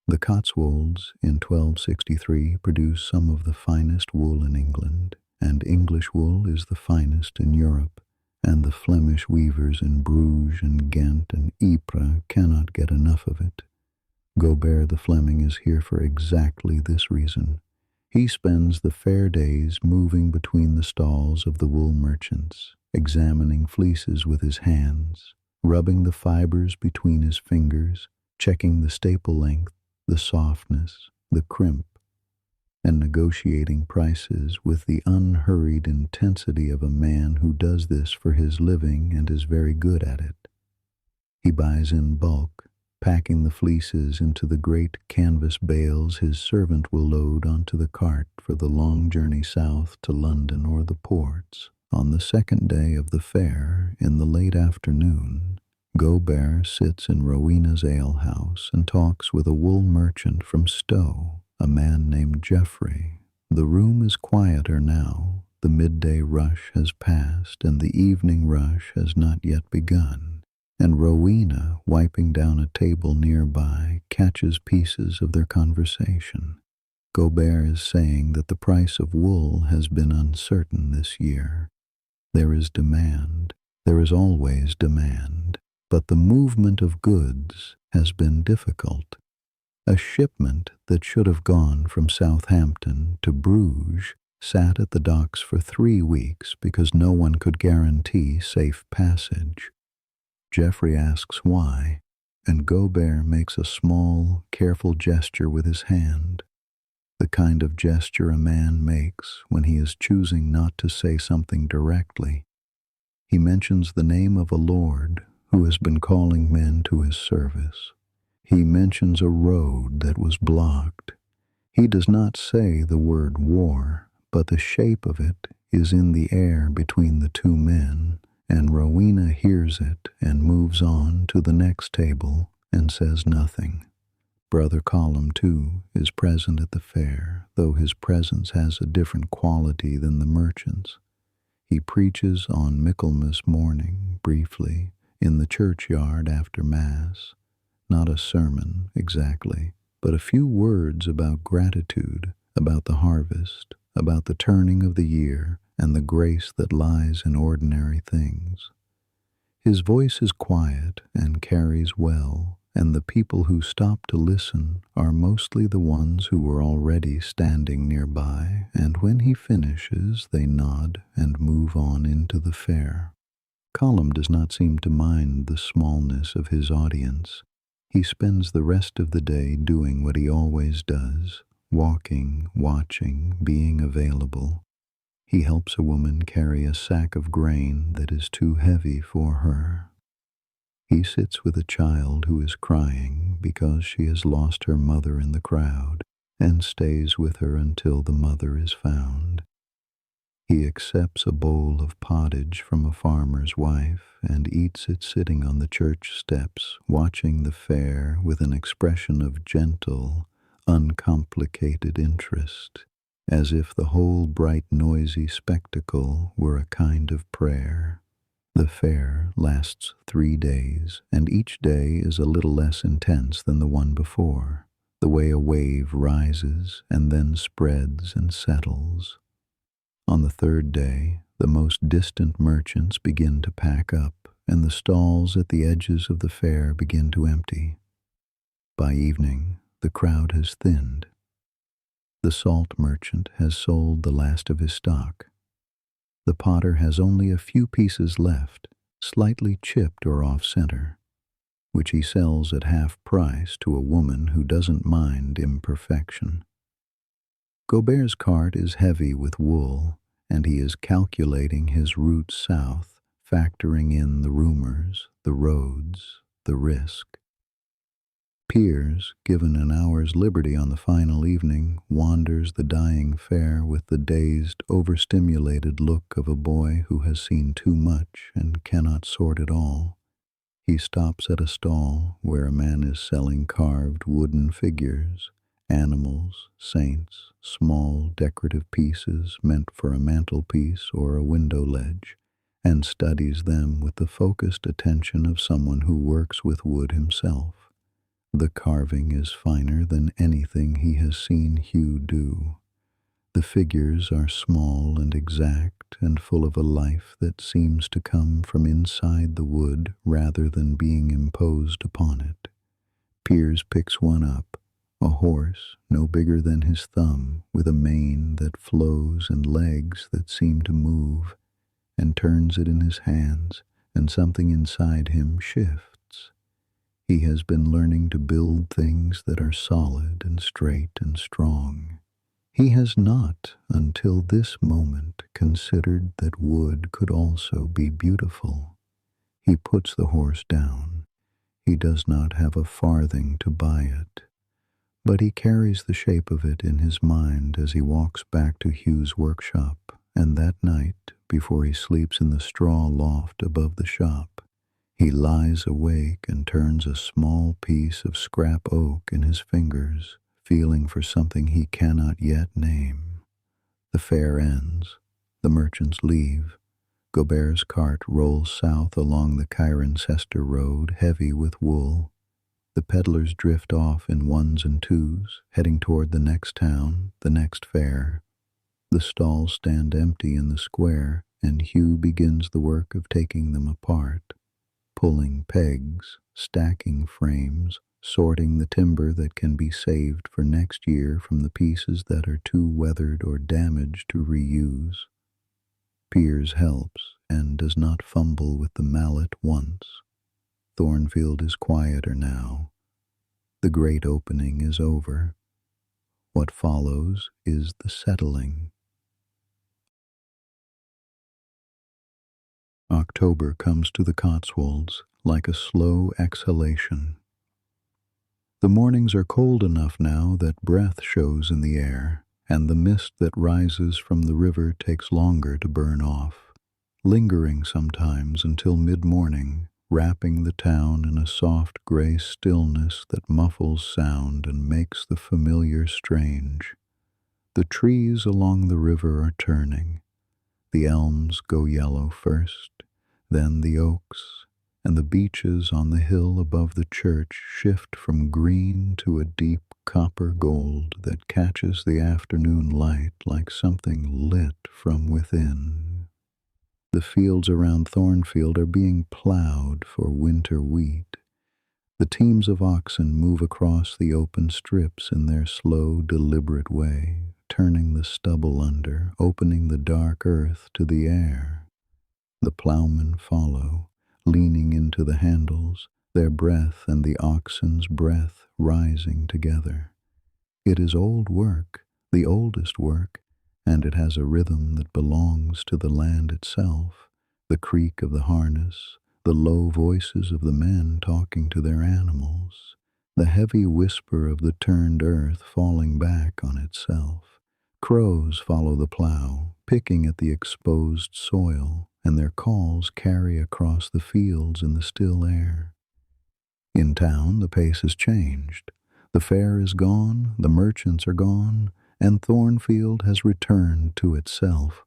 The Cotswolds in 1263 produced some of the finest wool in England, and English wool is the finest in Europe, and the Flemish weavers in Bruges and Ghent and Ypres cannot get enough of it. Gobert the Fleming is here for exactly this reason. He spends the fair days moving between the stalls of the wool merchants, examining fleeces with his hands, rubbing the fibers between his fingers, checking the staple length, the softness, the crimp, and negotiating prices with the unhurried intensity of a man who does this for his living and is very good at it. He buys in bulk, packing the fleeces into the great canvas bales his servant will load onto the cart for the long journey south to London or the ports. On the second day of the fair, in the late afternoon, Gobert sits in Rowena's alehouse and talks with a wool merchant from Stowe, a man named Geoffrey. The room is quieter now. The midday rush has passed, and the evening rush has not yet begun. And Rowena, wiping down a table nearby, catches pieces of their conversation. Gobert is saying that the price of wool has been uncertain this year. There is demand. There is always demand. But the movement of goods has been difficult. A shipment that should have gone from Southampton to Bruges sat at the docks for 3 weeks because no one could guarantee safe passage. Geoffrey asks why, and Gobert makes a small, careful gesture with his hand, the kind of gesture a man makes when he is choosing not to say something directly. He mentions the name of a lord who has been calling men to his service. He mentions a road that was blocked. He does not say the word war, but the shape of it is in the air between the two men, and Rowena hears it and moves on to the next table and says nothing. Brother Colum, too, is present at the fair, though his presence has a different quality than the merchants. He preaches on Michaelmas morning, briefly, in the churchyard after Mass. Not a sermon, exactly, but a few words about gratitude, about the harvest, about the turning of the year, and the grace that lies in ordinary things. His voice is quiet and carries well, and the people who stop to listen are mostly the ones who were already standing nearby, and when he finishes they nod and move on into the fair. Colum does not seem to mind the smallness of his audience. He spends the rest of the day doing what he always does, walking, watching, being available. He helps a woman carry a sack of grain that is too heavy for her. He sits with a child who is crying because she has lost her mother in the crowd, and stays with her until the mother is found. He accepts a bowl of pottage from a farmer's wife and eats it sitting on the church steps, watching the fair with an expression of gentle, uncomplicated interest, as if the whole bright, noisy spectacle were a kind of prayer. The fair lasts 3 days, and each day is a little less intense than the one before, the way a wave rises and then spreads and settles. On the 3rd day, the most distant merchants begin to pack up, and the stalls at the edges of the fair begin to empty. By evening, the crowd has thinned. The salt merchant has sold the last of his stock. The potter has only a few pieces left, slightly chipped or off-center, which he sells at half price to a woman who doesn't mind imperfection. Gobert's cart is heavy with wool, and he is calculating his route south, factoring in the rumors, the roads, the risk. Piers, given an hour's liberty on the final evening, wanders the dying fair with the dazed, overstimulated look of a boy who has seen too much and cannot sort it all. He stops at a stall where a man is selling carved wooden figures, animals, saints, small decorative pieces meant for a mantelpiece or a window ledge, and studies them with the focused attention of someone who works with wood himself. The carving is finer than anything he has seen Hugh do. The figures are small and exact and full of a life that seems to come from inside the wood rather than being imposed upon it. Piers picks one up, a horse no bigger than his thumb, with a mane that flows and legs that seem to move, and turns it in his hands, and something inside him shifts. He has been learning to build things that are solid and straight and strong. He has not, until this moment, considered that wood could also be beautiful. He puts the horse down. He does not have a farthing to buy it, but he carries the shape of it in his mind as he walks back to Hugh's workshop, and that night, before he sleeps in the straw loft above the shop, he lies awake and turns a small piece of scrap oak in his fingers, feeling for something he cannot yet name. The fair ends. The merchants leave. Gobert's cart rolls south along the Cirencester road, heavy with wool. The peddlers drift off in ones and twos, heading toward the next town, the next fair. The stalls stand empty in the square, and Hugh begins the work of taking them apart, pulling pegs, stacking frames, sorting the timber that can be saved for next year from the pieces that are too weathered or damaged to reuse. Piers helps and does not fumble with the mallet once. Thornfield is quieter now. The great opening is over. What follows is the settling. October comes to the Cotswolds like a slow exhalation. The mornings are cold enough now that breath shows in the air, and the mist that rises from the river takes longer to burn off, lingering sometimes until mid-morning, wrapping the town in a soft gray stillness that muffles sound and makes the familiar strange. The trees along the river are turning. The elms go yellow first, then the oaks, and the beeches on the hill above the church shift from green to a deep copper gold that catches the afternoon light like something lit from within. The fields around Thornfield are being plowed for winter wheat. The teams of oxen move across the open strips in their slow, deliberate way, turning the stubble under, opening the dark earth to the air. The ploughmen follow, leaning into the handles, their breath and the oxen's breath rising together. It is old work, the oldest work, and it has a rhythm that belongs to the land itself, the creak of the harness, the low voices of the men talking to their animals, the heavy whisper of the turned earth falling back on itself. Crows follow the plow, picking at the exposed soil, and their calls carry across the fields in the still air. In town, the pace has changed. The fair is gone, the merchants are gone, and Thornfield has returned to itself,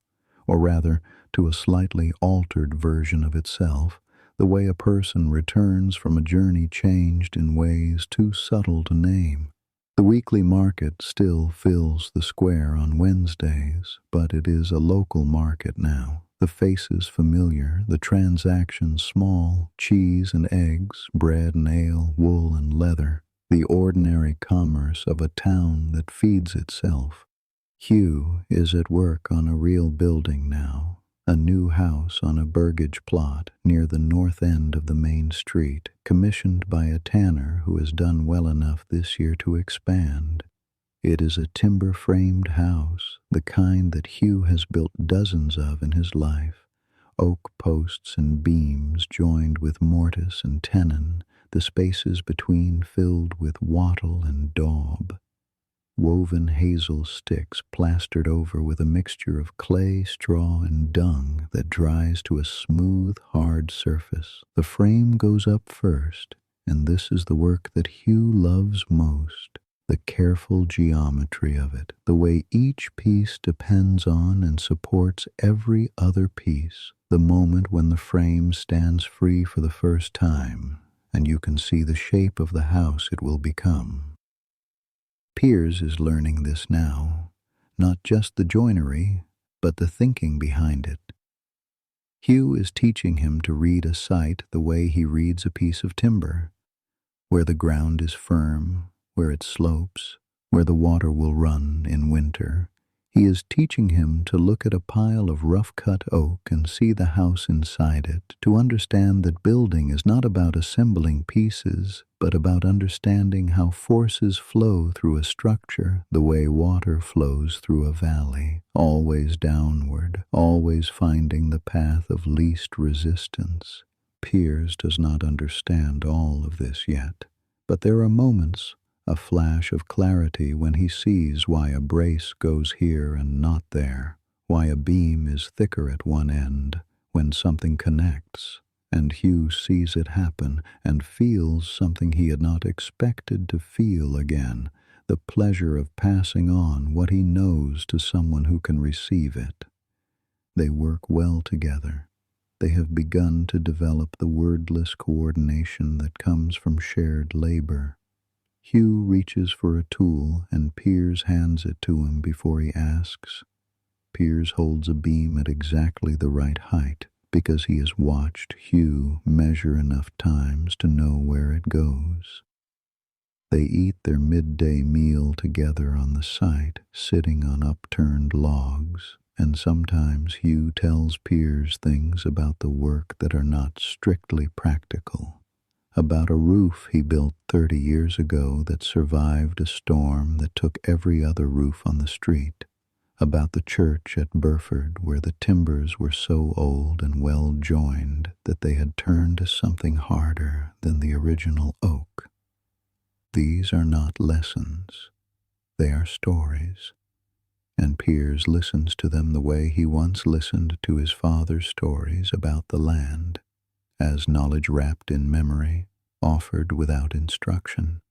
or rather, to a slightly altered version of itself, the way a person returns from a journey changed in ways too subtle to name. The weekly market still fills the square on Wednesdays, but it is a local market now. The faces familiar, the transactions small, cheese and eggs, bread and ale, wool and leather, the ordinary commerce of a town that feeds itself. Hugh is at work on a real building now, a new house on a burgage plot near the north end of the main street, commissioned by a tanner who has done well enough this year to expand. It is a timber-framed house, the kind that Hugh has built dozens of in his life, oak posts and beams joined with mortise and tenon, the spaces between filled with wattle and daub. Woven hazel sticks plastered over with a mixture of clay, straw, and dung that dries to a smooth, hard surface. The frame goes up first, and this is the work that Hugh loves most. The careful geometry of it, the way each piece depends on and supports every other piece, the moment when the frame stands free for the first time, and you can see the shape of the house it will become. Piers is learning this now, not just the joinery, but the thinking behind it. Hugh is teaching him to read a site the way he reads a piece of timber, where the ground is firm, where it slopes, where the water will run in winter. He is teaching him to look at a pile of rough-cut oak and see the house inside it, to understand that building is not about assembling pieces, but about understanding how forces flow through a structure the way water flows through a valley, always downward, always finding the path of least resistance. Piers does not understand all of this yet, but there are moments, a flash of clarity when he sees why a brace goes here and not there, why a beam is thicker at one end, when something connects, and Hugh sees it happen and feels something he had not expected to feel again, the pleasure of passing on what he knows to someone who can receive it. They work well together. They have begun to develop the wordless coordination that comes from shared labor. Hugh reaches for a tool and Piers hands it to him before he asks. Piers holds a beam at exactly the right height because he has watched Hugh measure enough times to know where it goes. They eat their midday meal together on the site, sitting on upturned logs, and sometimes Hugh tells Piers things about the work that are not strictly practical. About a roof he built 30 years ago that survived a storm that took every other roof on the street. About the church at Burford where the timbers were so old and well joined that they had turned to something harder than the original oak. These are not lessons. They are stories. And Piers listens to them the way he once listened to his father's stories about the land, as knowledge wrapped in memory, offered without instruction.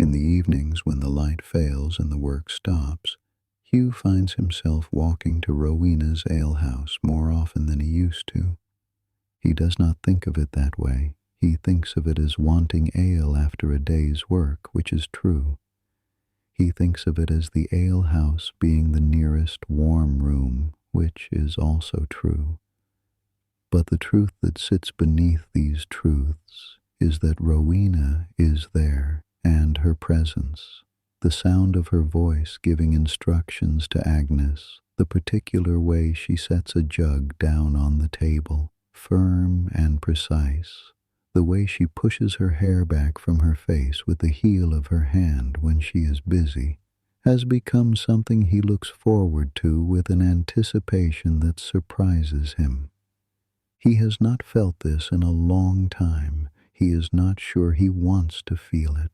In the evenings when the light fails and the work stops, Hugh finds himself walking to Rowena's alehouse more often than he used to. He does not think of it that way. He thinks of it as wanting ale after a day's work, which is true. He thinks of it as the alehouse being the nearest warm room, which is also true. But the truth that sits beneath these truths is that Rowena is there, and her presence, the sound of her voice giving instructions to Agnes, the particular way she sets a jug down on the table, firm and precise, the way she pushes her hair back from her face with the heel of her hand when she is busy, has become something he looks forward to with an anticipation that surprises him. He has not felt this in a long time. He is not sure he wants to feel it.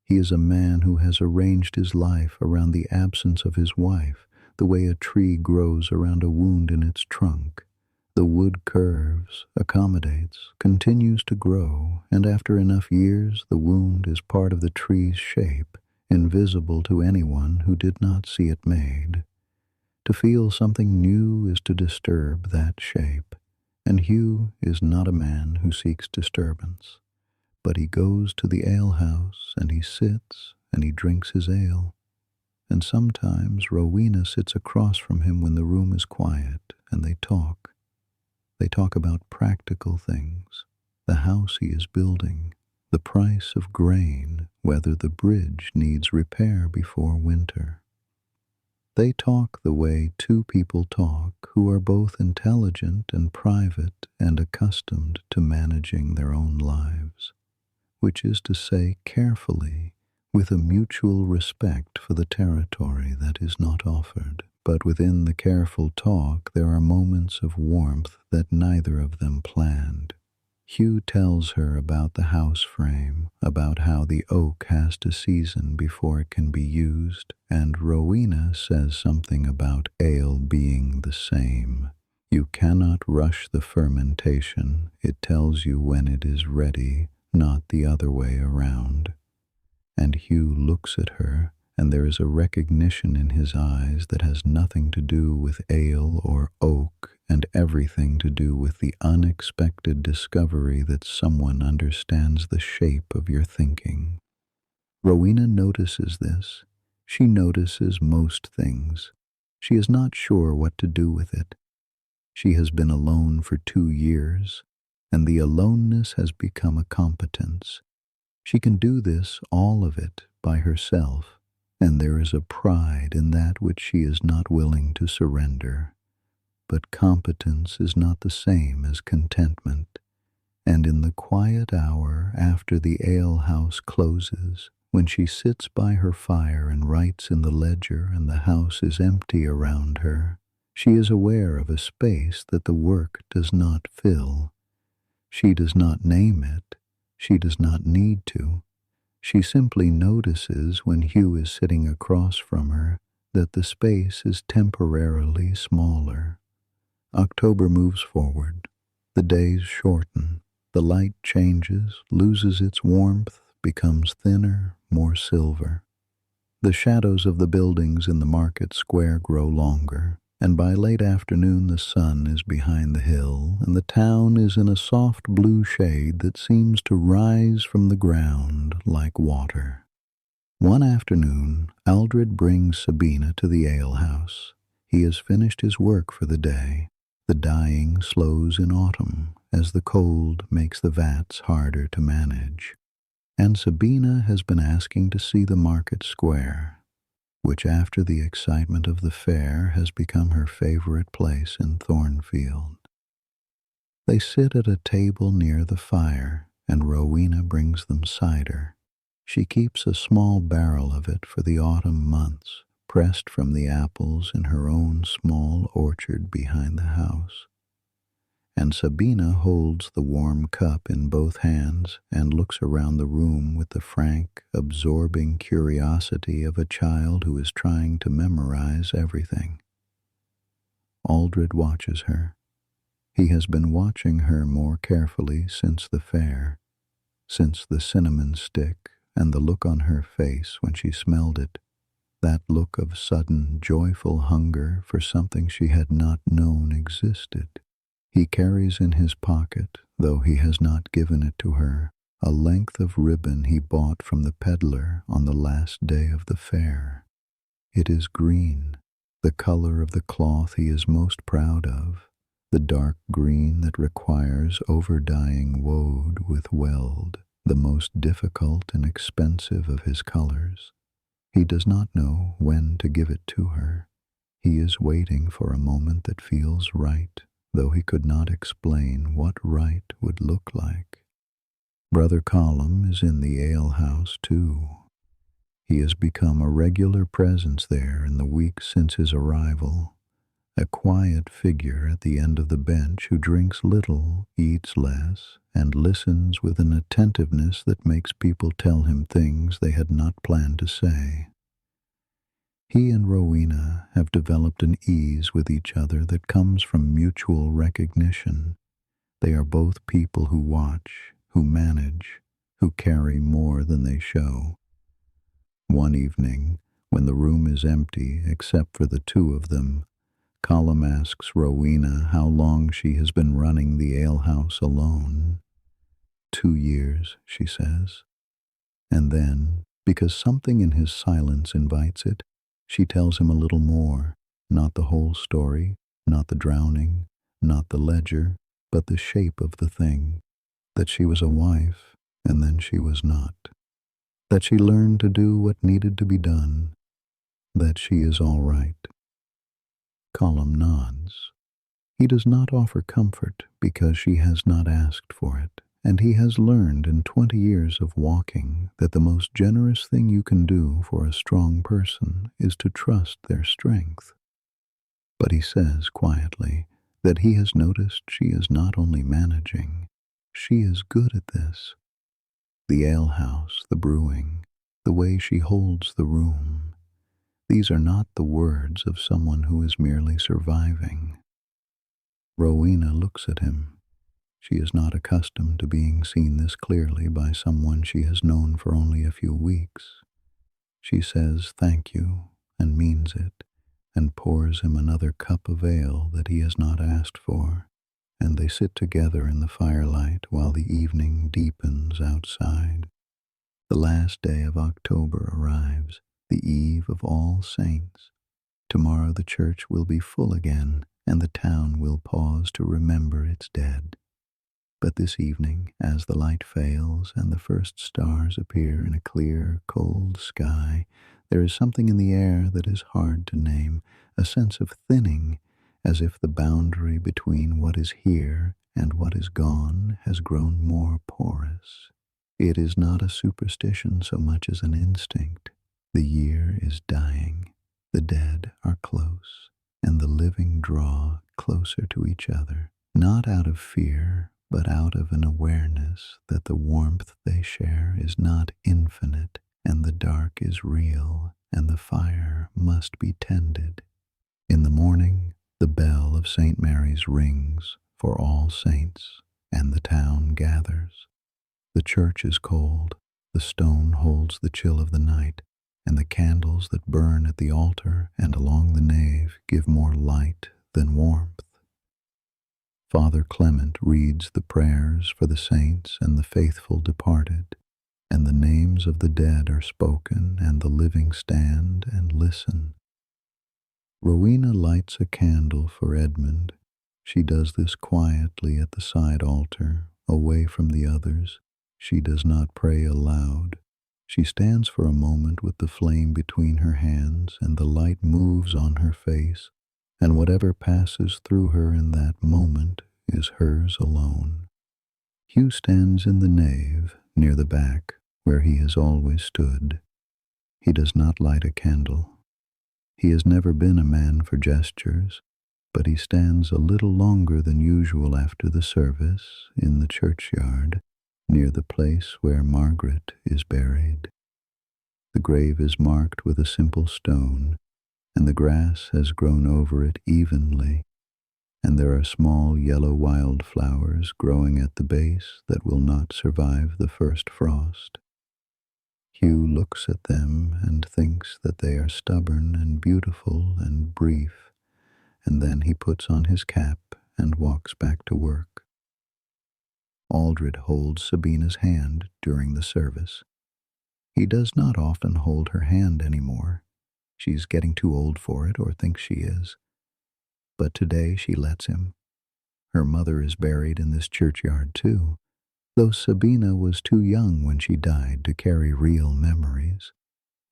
He is a man who has arranged his life around the absence of his wife, the way a tree grows around a wound in its trunk. The wood curves, accommodates, continues to grow, and after enough years the wound is part of the tree's shape, invisible to anyone who did not see it made. To feel something new is to disturb that shape. And Hugh is not a man who seeks disturbance, but he goes to the alehouse and he sits and he drinks his ale. And sometimes Rowena sits across from him when the room is quiet and they talk. They talk about practical things, the house he is building, the price of grain, whether the bridge needs repair before winter. They talk the way two people talk who are both intelligent and private and accustomed to managing their own lives, which is to say carefully, with a mutual respect for the territory that is not offered. But within the careful talk there are moments of warmth that neither of them planned. Hugh tells her about the house frame, about how the oak has to season before it can be used, and Rowena says something about ale being the same. You cannot rush the fermentation. It tells you when it is ready, not the other way around. And Hugh looks at her, and there is a recognition in his eyes that has nothing to do with ale or oak and everything to do with the unexpected discovery that someone understands the shape of your thinking. Rowena notices this. She notices most things. She is not sure what to do with it. She has been alone for 2 years, and the aloneness has become a competence. She can do this, all of it, by herself, and there is a pride in that which she is not willing to surrender. But competence is not the same as contentment, and in the quiet hour after the alehouse closes, when she sits by her fire and writes in the ledger and the house is empty around her, she is aware of a space that the work does not fill. She does not name it. She does not need to. She simply notices when Hugh is sitting across from her that the space is temporarily smaller. October moves forward. The days shorten. The light changes, loses its warmth, becomes thinner, more silver. The shadows of the buildings in the market square grow longer, and by late afternoon the sun is behind the hill, and the town is in a soft blue shade that seems to rise from the ground like water. One afternoon, Aldred brings Sabina to the alehouse. He has finished his work for the day. The dyeing slows in autumn, as the cold makes the vats harder to manage. And Sabina has been asking to see the market square, which after the excitement of the fair has become her favorite place in Thornfield. They sit at a table near the fire, and Rowena brings them cider. She keeps a small barrel of it for the autumn months, pressed from the apples in her own small orchard behind the house. And Sabina holds the warm cup in both hands and looks around the room with the frank, absorbing curiosity of a child who is trying to memorize everything. Aldred watches her. He has been watching her more carefully since the fair, since the cinnamon stick and the look on her face when she smelled it, that look of sudden, joyful hunger for something she had not known existed. He carries in his pocket, though he has not given it to her, a length of ribbon he bought from the peddler on the last day of the fair. It is green, the color of the cloth he is most proud of, the dark green that requires over-dyeing woad with weld, the most difficult and expensive of his colors. He does not know when to give it to her. He is waiting for a moment that feels right, though he could not explain what right would look like. Brother Colum is in the alehouse too. He has become a regular presence there in the weeks since his arrival, a quiet figure at the end of the bench who drinks little, eats less, and listens with an attentiveness that makes people tell him things they had not planned to say. He and Rowena have developed an ease with each other that comes from mutual recognition. They are both people who watch, who manage, who carry more than they show. One evening, when the room is empty except for the two of them, Colum asks Rowena how long she has been running the alehouse alone. 2 years, she says. And then, because something in his silence invites it, she tells him a little more, not the whole story, not the drowning, not the ledger, but the shape of the thing, that she was a wife, and then she was not, that she learned to do what needed to be done, that she is all right. Colum nods. He does not offer comfort because she has not asked for it, and he has learned in 20 years of walking that the most generous thing you can do for a strong person is to trust their strength. But he says quietly that he has noticed she is not only managing, she is good at this. The alehouse, the brewing, the way she holds the room, these are not the words of someone who is merely surviving. Rowena looks at him. She is not accustomed to being seen this clearly by someone she has known for only a few weeks. She says thank you and means it, and pours him another cup of ale that he has not asked for, and they sit together in the firelight while the evening deepens outside. The last day of October arrives, the eve of All Saints. Tomorrow the church will be full again, and the town will pause to remember its dead. But this evening, as the light fails and the first stars appear in a clear, cold sky, there is something in the air that is hard to name, a sense of thinning, as if the boundary between what is here and what is gone has grown more porous. It is not a superstition so much as an instinct. The year is dying, the dead are close, and the living draw closer to each other, not out of fear, but out of an awareness that the warmth they share is not infinite, and the dark is real, and the fire must be tended. In the morning, the bell of St. Mary's rings for All Saints, and the town gathers. The church is cold, the stone holds the chill of the night, and the candles that burn at the altar and along the nave give more light than warmth. Father Clement reads the prayers for the saints and the faithful departed, and the names of the dead are spoken, and the living stand and listen. Rowena lights a candle for Edmund. She does this quietly at the side altar, away from the others. She does not pray aloud. She stands for a moment with the flame between her hands, and the light moves on her face, and whatever passes through her in that moment is hers alone. Hugh stands in the nave, near the back, where he has always stood. He does not light a candle. He has never been a man for gestures, but he stands a little longer than usual after the service in the churchyard, near the place where Margaret is buried. The grave is marked with a simple stone, and the grass has grown over it evenly, and there are small yellow wildflowers growing at the base that will not survive the first frost. Hugh looks at them and thinks that they are stubborn and beautiful and brief, and then he puts on his cap and walks back to work. Aldred holds Sabina's hand during the service. He does not often hold her hand anymore. She's getting too old for it, or thinks she is. But today she lets him. Her mother is buried in this churchyard too, though Sabina was too young when she died to carry real memories.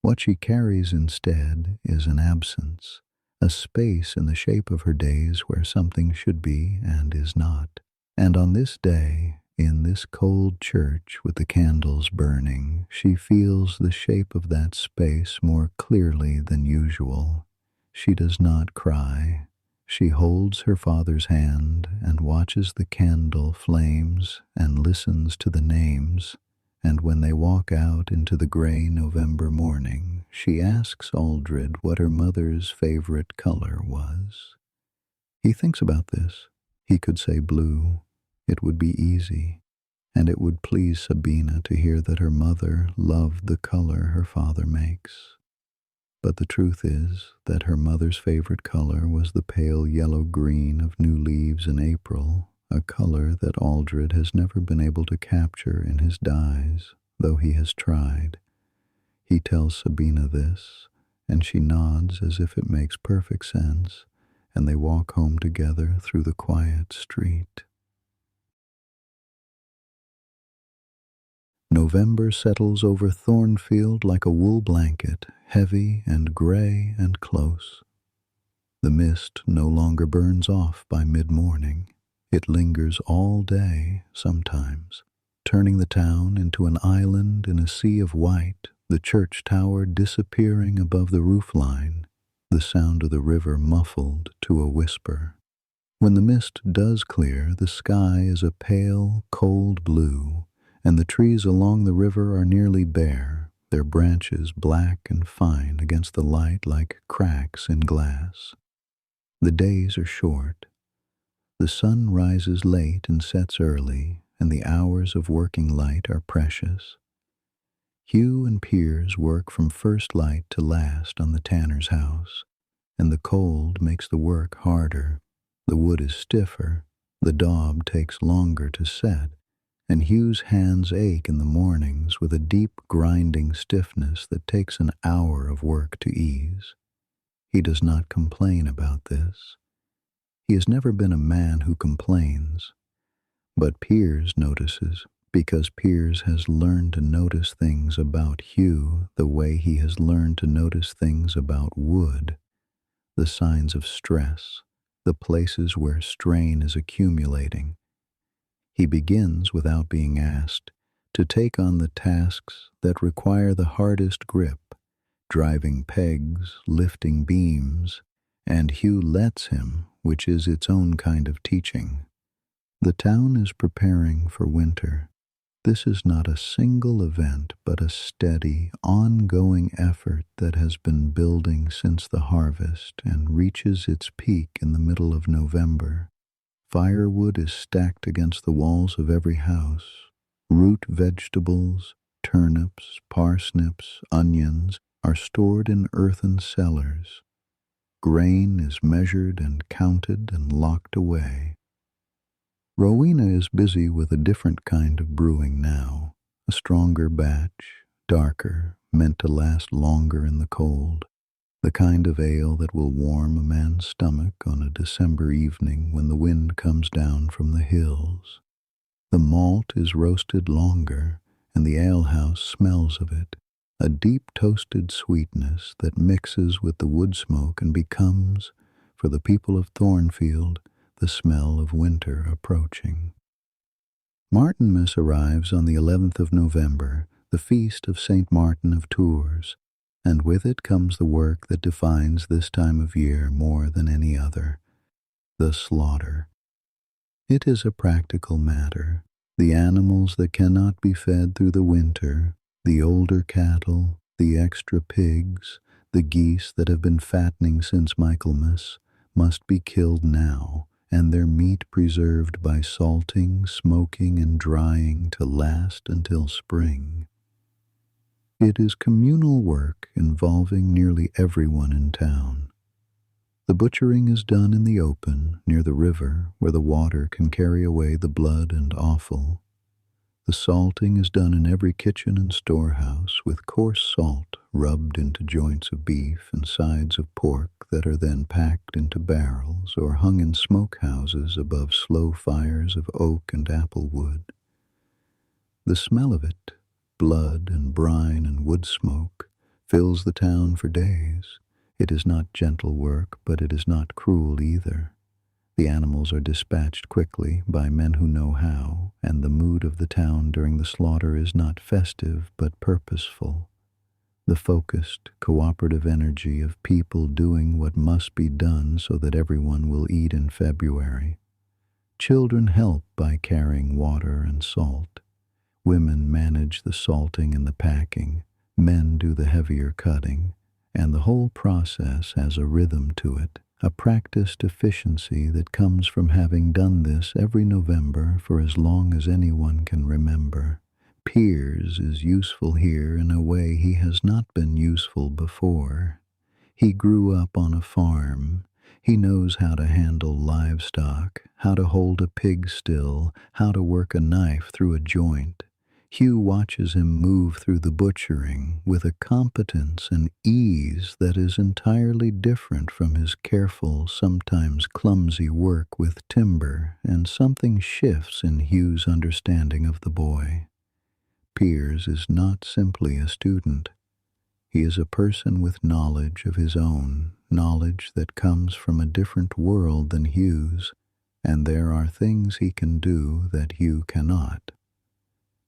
What she carries instead is an absence, a space in the shape of her days where something should be and is not. And on this day, in this cold church with the candles burning, she feels the shape of that space more clearly than usual. She does not cry. She holds her father's hand and watches the candle flames and listens to the names, and when they walk out into the gray November morning, she asks Aldred what her mother's favorite color was. He thinks about this. He could say blue. It would be easy, and it would please Sabina to hear that her mother loved the color her father makes. But the truth is that her mother's favorite color was the pale yellow-green of new leaves in April, a color that Aldred has never been able to capture in his dyes, though he has tried. He tells Sabina this, and she nods as if it makes perfect sense, and they walk home together through the quiet street. November settles over Thornfield like a wool blanket, heavy and gray and close. The mist no longer burns off by mid-morning. It lingers all day, sometimes, turning the town into an island in a sea of white, the church tower disappearing above the roofline, the sound of the river muffled to a whisper. When the mist does clear, the sky is a pale, cold blue, and the trees along the river are nearly bare, their branches black and fine against the light like cracks in glass. The days are short. The sun rises late and sets early, and the hours of working light are precious. Hugh and Piers work from first light to last on the tanner's house. and the cold makes the work harder. The wood is stiffer, the daub takes longer to set, and Hugh's hands ache in the mornings with a deep grinding stiffness that takes an hour of work to ease. He does not complain about this. He has never been a man who complains, but Piers notices, because Piers has learned to notice things about Hugh the way he has learned to notice things about wood, the signs of stress, the places where strain is accumulating. He begins, without being asked, to take on the tasks that require the hardest grip, driving pegs, lifting beams, and Hugh lets him, which is its own kind of teaching. The town is preparing for winter. This is not a single event, but a steady, ongoing effort that has been building since the harvest and reaches its peak in the middle of November. Firewood is stacked against the walls of every house. Root vegetables, turnips, parsnips, onions are stored in earthen cellars. Grain is measured and counted and locked away. Rowena is busy with a different kind of brewing now, a stronger batch, darker, meant to last longer in the cold, the kind of ale that will warm a man's stomach on a December evening when the wind comes down from the hills. The malt is roasted longer, and the alehouse smells of it, a deep toasted sweetness that mixes with the wood smoke and becomes, for the people of Thornfield, the smell of winter approaching. Martinmas arrives on the 11th of November, the feast of St. Martin of Tours, and with it comes the work that defines this time of year more than any other, the slaughter. It is a practical matter. The animals that cannot be fed through the winter, the older cattle, the extra pigs, the geese that have been fattening since Michaelmas, must be killed now, and their meat preserved by salting, smoking, and drying to last until spring. It is communal work involving nearly everyone in town. The butchering is done in the open, near the river, where the water can carry away the blood and offal. The salting is done in every kitchen and storehouse, with coarse salt rubbed into joints of beef and sides of pork that are then packed into barrels or hung in smokehouses above slow fires of oak and apple wood. The smell of it, blood and brine and wood smoke, fills the town for days. It is not gentle work, but it is not cruel either. The animals are dispatched quickly by men who know how, and the mood of the town during the slaughter is not festive but purposeful. The focused, cooperative energy of people doing what must be done so that everyone will eat in February. Children help by carrying water and salt. Women manage the salting and the packing. Men do the heavier cutting, and the whole process has a rhythm to it, a practiced efficiency that comes from having done this every November for as long as anyone can remember. Piers is useful here in a way he has not been useful before. He grew up on a farm. He knows how to handle livestock, how to hold a pig still, how to work a knife through a joint. Hugh watches him move through the butchering with a competence and ease that is entirely different from his careful, sometimes clumsy work with timber, and something shifts in Hugh's understanding of the boy. Piers is not simply a student. He is a person with knowledge of his own, knowledge that comes from a different world than Hugh's, and there are things he can do that Hugh cannot.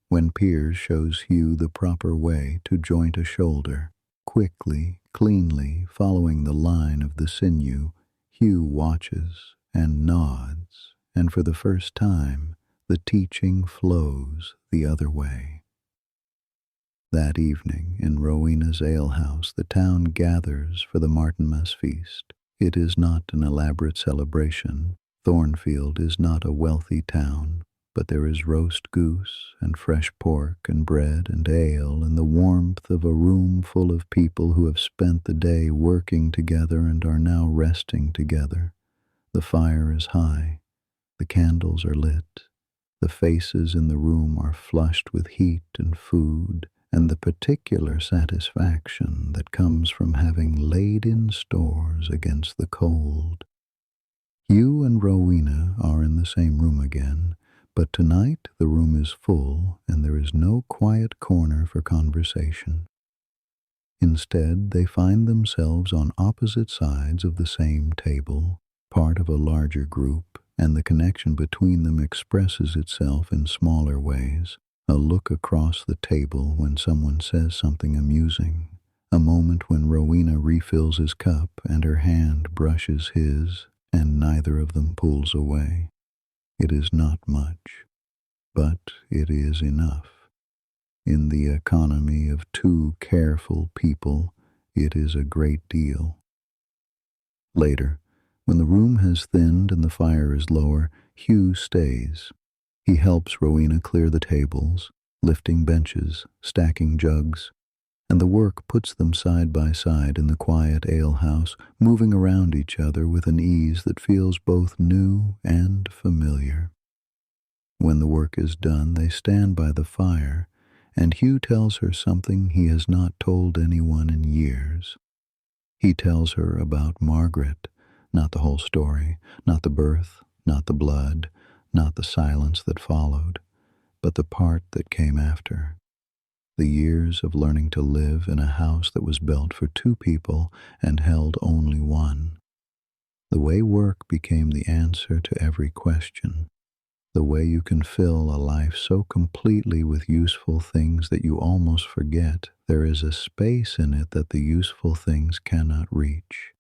When Piers shows Hugh the proper way to joint a shoulder, quickly, cleanly, following the line of the sinew, Hugh watches and nods, and for the first time, the teaching flows the other way. That evening, in Rowena's alehouse, the town gathers for the Martinmas feast. It is not an elaborate celebration. Thornfield is not a wealthy town, but there is roast goose and fresh pork and bread and ale and the warmth of a room full of people who have spent the day working together and are now resting together. The fire is high, the candles are lit, the faces in the room are flushed with heat and food, and the particular satisfaction that comes from having laid in stores against the cold. Hugh and Rowena are in the same room again, but tonight the room is full and there is no quiet corner for conversation. Instead, they find themselves on opposite sides of the same table, part of a larger group, and the connection between them expresses itself in smaller ways. A look across the table when someone says something amusing, a moment when Rowena refills his cup and her hand brushes his, and neither of them pulls away. It is not much, but it is enough. In the economy of two careful people, it is a great deal. Later, when the room has thinned and the fire is lower, Hugh stays. He helps Rowena clear the tables, lifting benches, stacking jugs, and the work puts them side by side in the quiet alehouse, moving around each other with an ease that feels both new and familiar. When the work is done, they stand by the fire, and Hugh tells her something he has not told anyone in years. He tells her about Margaret, not the whole story, not the birth, not the blood, not the silence that followed, but the part that came after. The years of learning to live in a house that was built for two people and held only one. The way work became the answer to every question. The way you can fill a life so completely with useful things that you almost forget there is a space in it that the useful things cannot reach.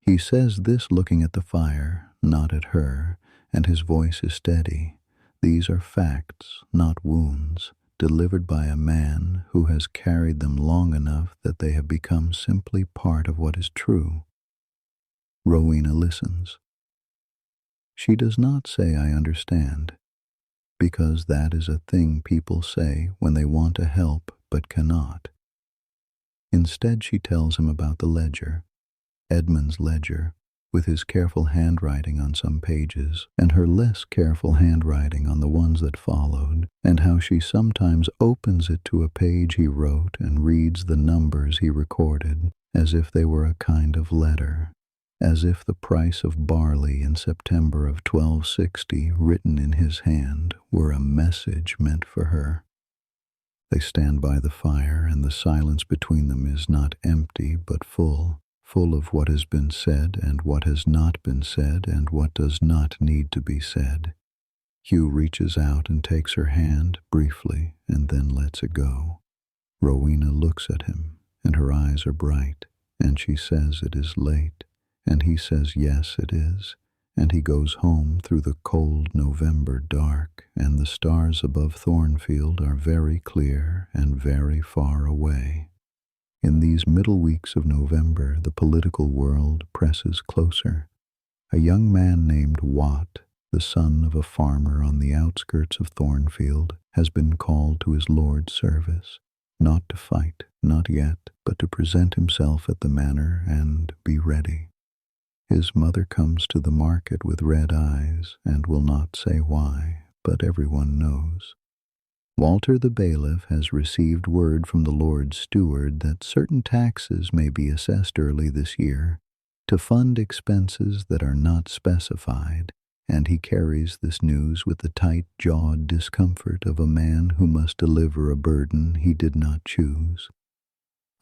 He says this looking at the fire, not at her, and his voice is steady. These are facts, not wounds, delivered by a man who has carried them long enough that they have become simply part of what is true. Rowena listens. She does not say, "I understand," because that is a thing people say when they want to help but cannot. Instead, she tells him about the ledger, Edmund's ledger, with his careful handwriting on some pages, and her less careful handwriting on the ones that followed, and how she sometimes opens it to a page he wrote and reads the numbers he recorded, as if they were a kind of letter, as if the price of barley in September of 1260, written in his hand, were a message meant for her. They stand by the fire, and the silence between them is not empty but full of what has been said and what has not been said and what does not need to be said. Hugh reaches out and takes her hand briefly and then lets it go. Rowena looks at him, and her eyes are bright, and she says it is late, and he says yes it is, and he goes home through the cold November dark, and the stars above Thornfield are very clear and very far away. In these middle weeks of November, the political world presses closer. A young man named Watt, the son of a farmer on the outskirts of Thornfield, has been called to his Lord's service, not to fight, not yet, but to present himself at the manor and be ready. His mother comes to the market with red eyes and will not say why, but everyone knows. Walter the bailiff has received word from the Lord's steward that certain taxes may be assessed early this year to fund expenses that are not specified, and he carries this news with the tight-jawed discomfort of a man who must deliver a burden he did not choose.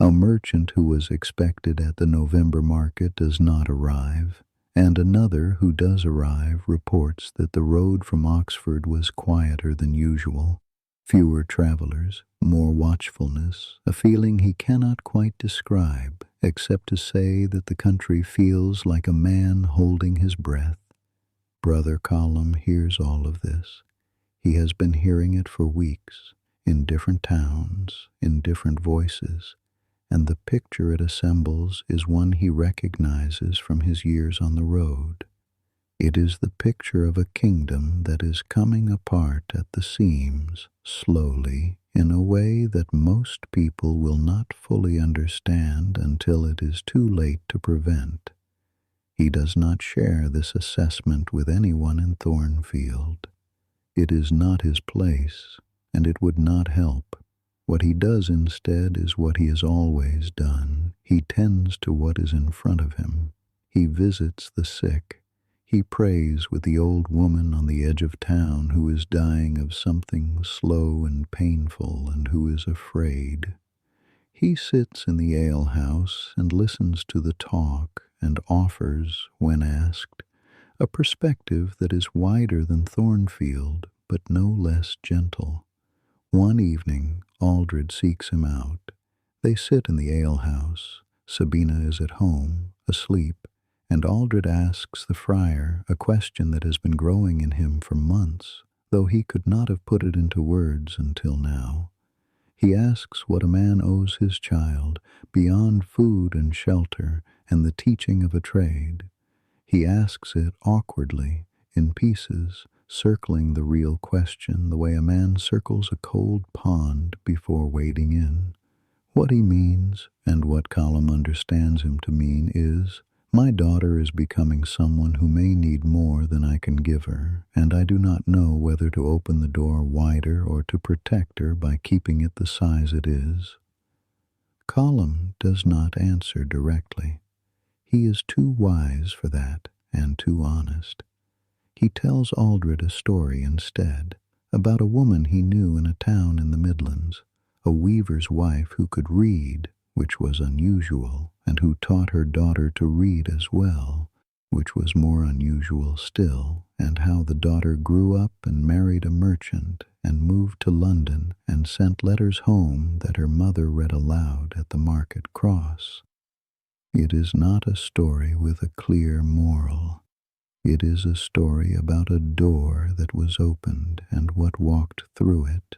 A merchant who was expected at the November market does not arrive, and another who does arrive reports that the road from Oxford was quieter than usual. Fewer travelers, more watchfulness, a feeling he cannot quite describe, except to say that the country feels like a man holding his breath. Brother Colum hears all of this. He has been hearing it for weeks, in different towns, in different voices, and the picture it assembles is one he recognizes from his years on the road. It is the picture of a kingdom that is coming apart at the seams, slowly, in a way that most people will not fully understand until it is too late to prevent. He does not share this assessment with anyone in Thornfield. It is not his place, and it would not help. What he does instead is what he has always done. He tends to what is in front of him. He visits the sick. He prays with the old woman on the edge of town who is dying of something slow and painful and who is afraid. He sits in the alehouse and listens to the talk and offers, when asked, a perspective that is wider than Thornfield, but no less gentle. One evening, Aldred seeks him out. They sit in the alehouse. Sabina is at home, asleep, and Aldred asks the friar a question that has been growing in him for months, though he could not have put it into words until now. He asks what a man owes his child beyond food and shelter and the teaching of a trade. He asks it awkwardly, in pieces, circling the real question the way a man circles a cold pond before wading in. What he means, and what Colum understands him to mean, is, my daughter is becoming someone who may need more than I can give her, and I do not know whether to open the door wider or to protect her by keeping it the size it is. Colum does not answer directly. He is too wise for that, and too honest. He tells Aldred a story instead, about a woman he knew in a town in the Midlands, a weaver's wife who could read, which was unusual, and who taught her daughter to read as well, which was more unusual still, and how the daughter grew up and married a merchant and moved to London and sent letters home that her mother read aloud at the market cross. It is not a story with a clear moral. It is a story about a door that was opened and what walked through it.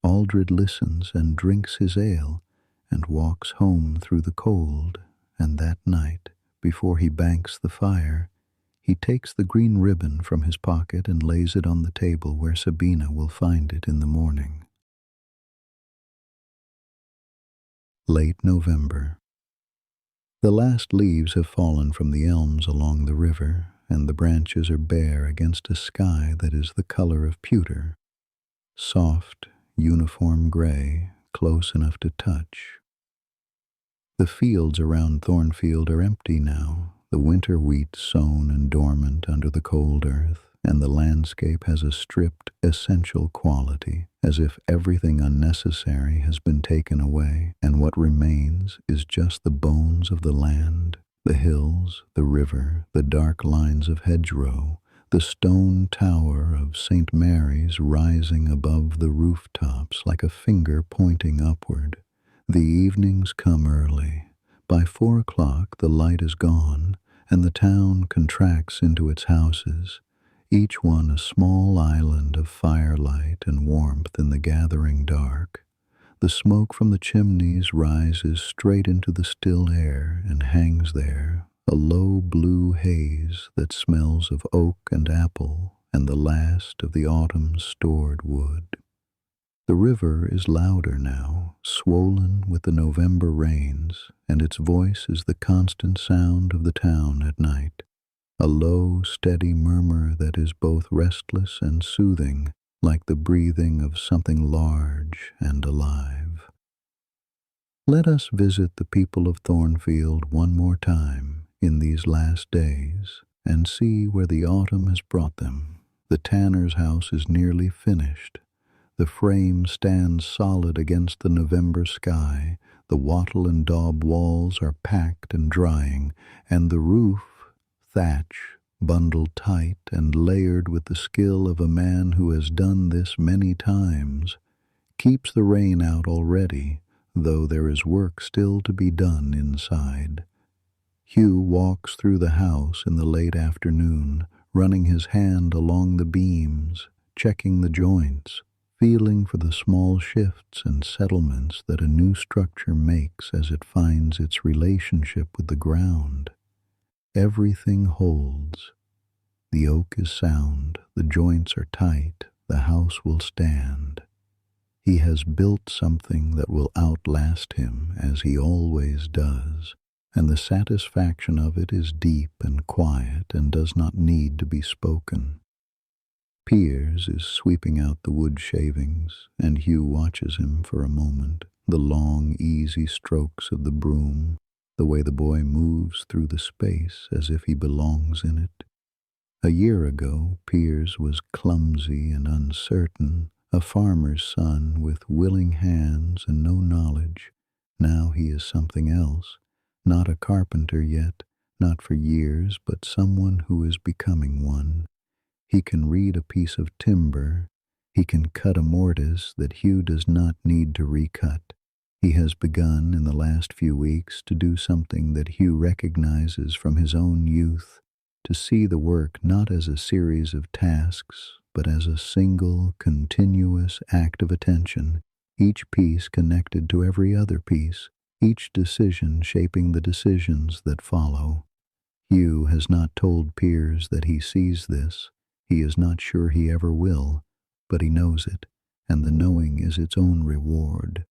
Aldred listens and drinks his ale and walks home through the cold, and that night, before he banks the fire, he takes the green ribbon from his pocket and lays it on the table where Sabina will find it in the morning. Late November. The last leaves have fallen from the elms along the river, and the branches are bare against a sky that is the color of pewter, soft, uniform gray, close enough to touch. The fields around Thornfield are empty now, the winter wheat sown and dormant under the cold earth, and the landscape has a stripped, essential quality, as if everything unnecessary has been taken away, and what remains is just the bones of the land, the hills, the river, the dark lines of hedgerow, the stone tower of St. Mary's rising above the rooftops like a finger pointing upward. The evenings come early. By 4 o'clock the light is gone, and the town contracts into its houses, each one a small island of firelight and warmth in the gathering dark. The smoke from the chimneys rises straight into the still air and hangs there, a low blue haze that smells of oak and apple and the last of the autumn's stored wood. The river is louder now, swollen with the November rains, and its voice is the constant sound of the town at night, a low, steady murmur that is both restless and soothing, like the breathing of something large and alive. Let us visit the people of Thornfield one more time in these last days, and see where the autumn has brought them. The tanner's house is nearly finished. The frame stands solid against the November sky, the wattle and daub walls are packed and drying, and the roof, thatch, bundled tight and layered with the skill of a man who has done this many times, keeps the rain out already, though there is work still to be done inside. Hugh walks through the house in the late afternoon, running his hand along the beams, checking the joints, feeling for the small shifts and settlements that a new structure makes as it finds its relationship with the ground. Everything holds. The oak is sound, the joints are tight, the house will stand. He has built something that will outlast him, as he always does, and the satisfaction of it is deep and quiet and does not need to be spoken. Piers is sweeping out the wood shavings, and Hugh watches him for a moment, the long, easy strokes of the broom, the way the boy moves through the space as if he belongs in it. A year ago, Piers was clumsy and uncertain, a farmer's son with willing hands and no knowledge. Now he is something else, not a carpenter yet, not for years, but someone who is becoming one. He can read a piece of timber. He can cut a mortise that Hugh does not need to recut. He has begun in the last few weeks to do something that Hugh recognizes from his own youth, to see the work not as a series of tasks, but as a single, continuous act of attention, each piece connected to every other piece, each decision shaping the decisions that follow. Hugh has not told Piers that he sees this. He is not sure he ever will, but he knows it, and the knowing is its own reward.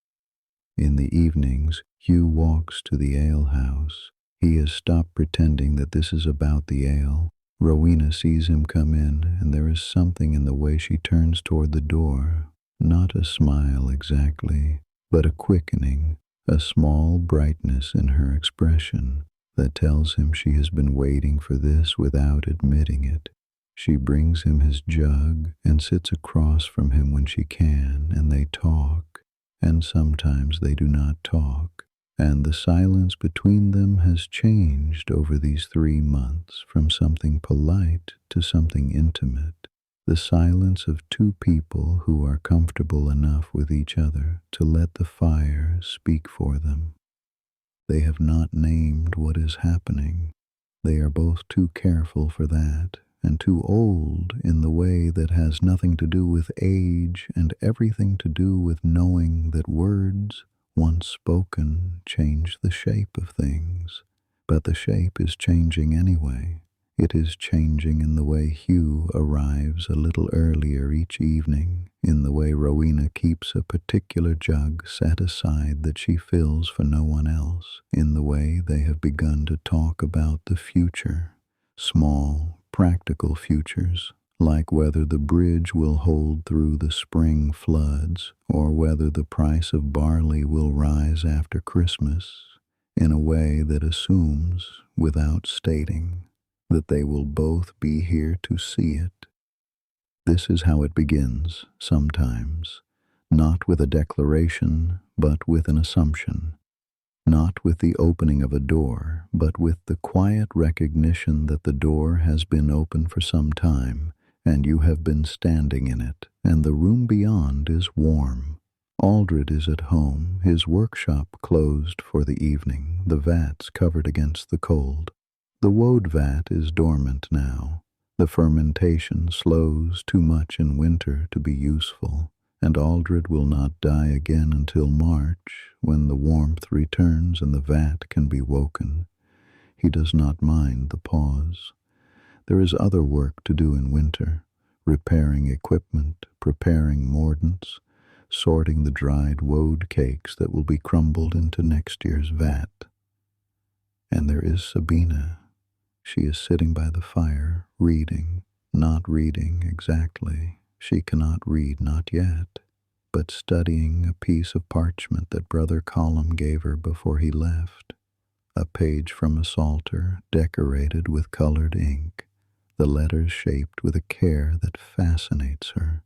In the evenings, Hugh walks to the alehouse. He has stopped pretending that this is about the ale. Rowena sees him come in, and there is something in the way she turns toward the door. Not a smile exactly, but a quickening, a small brightness in her expression that tells him she has been waiting for this without admitting it. She brings him his jug and sits across from him when she can, and they talk, and sometimes they do not talk. And the silence between them has changed over these 3 months from something polite to something intimate. The silence of two people who are comfortable enough with each other to let the fire speak for them. They have not named what is happening. They are both too careful for that, and too old in the way that has nothing to do with age and everything to do with knowing that words, once spoken, change the shape of things. But the shape is changing anyway. It is changing in the way Hugh arrives a little earlier each evening, in the way Rowena keeps a particular jug set aside that she fills for no one else, in the way they have begun to talk about the future, small, practical futures, like whether the bridge will hold through the spring floods, or whether the price of barley will rise after Christmas, in a way that assumes, without stating, that they will both be here to see it. This is how it begins, sometimes, not with a declaration, but with an assumption. Not with the opening of a door, but with the quiet recognition that the door has been open for some time, and you have been standing in it, and the room beyond is warm. Aldred is at home, his workshop closed for the evening, the vats covered against the cold. The woad vat is dormant now. The fermentation slows too much in winter to be useful, and Aldred will not die again until March, when the warmth returns and the vat can be woken. He does not mind the pause. There is other work to do in winter, repairing equipment, preparing mordants, sorting the dried woad cakes that will be crumbled into next year's vat. And there is Sabina. She is sitting by the fire, reading, not reading exactly. She cannot read, not yet, but studying a piece of parchment that Brother Colum gave her before he left. A page from a psalter decorated with colored ink, the letters shaped with a care that fascinates her.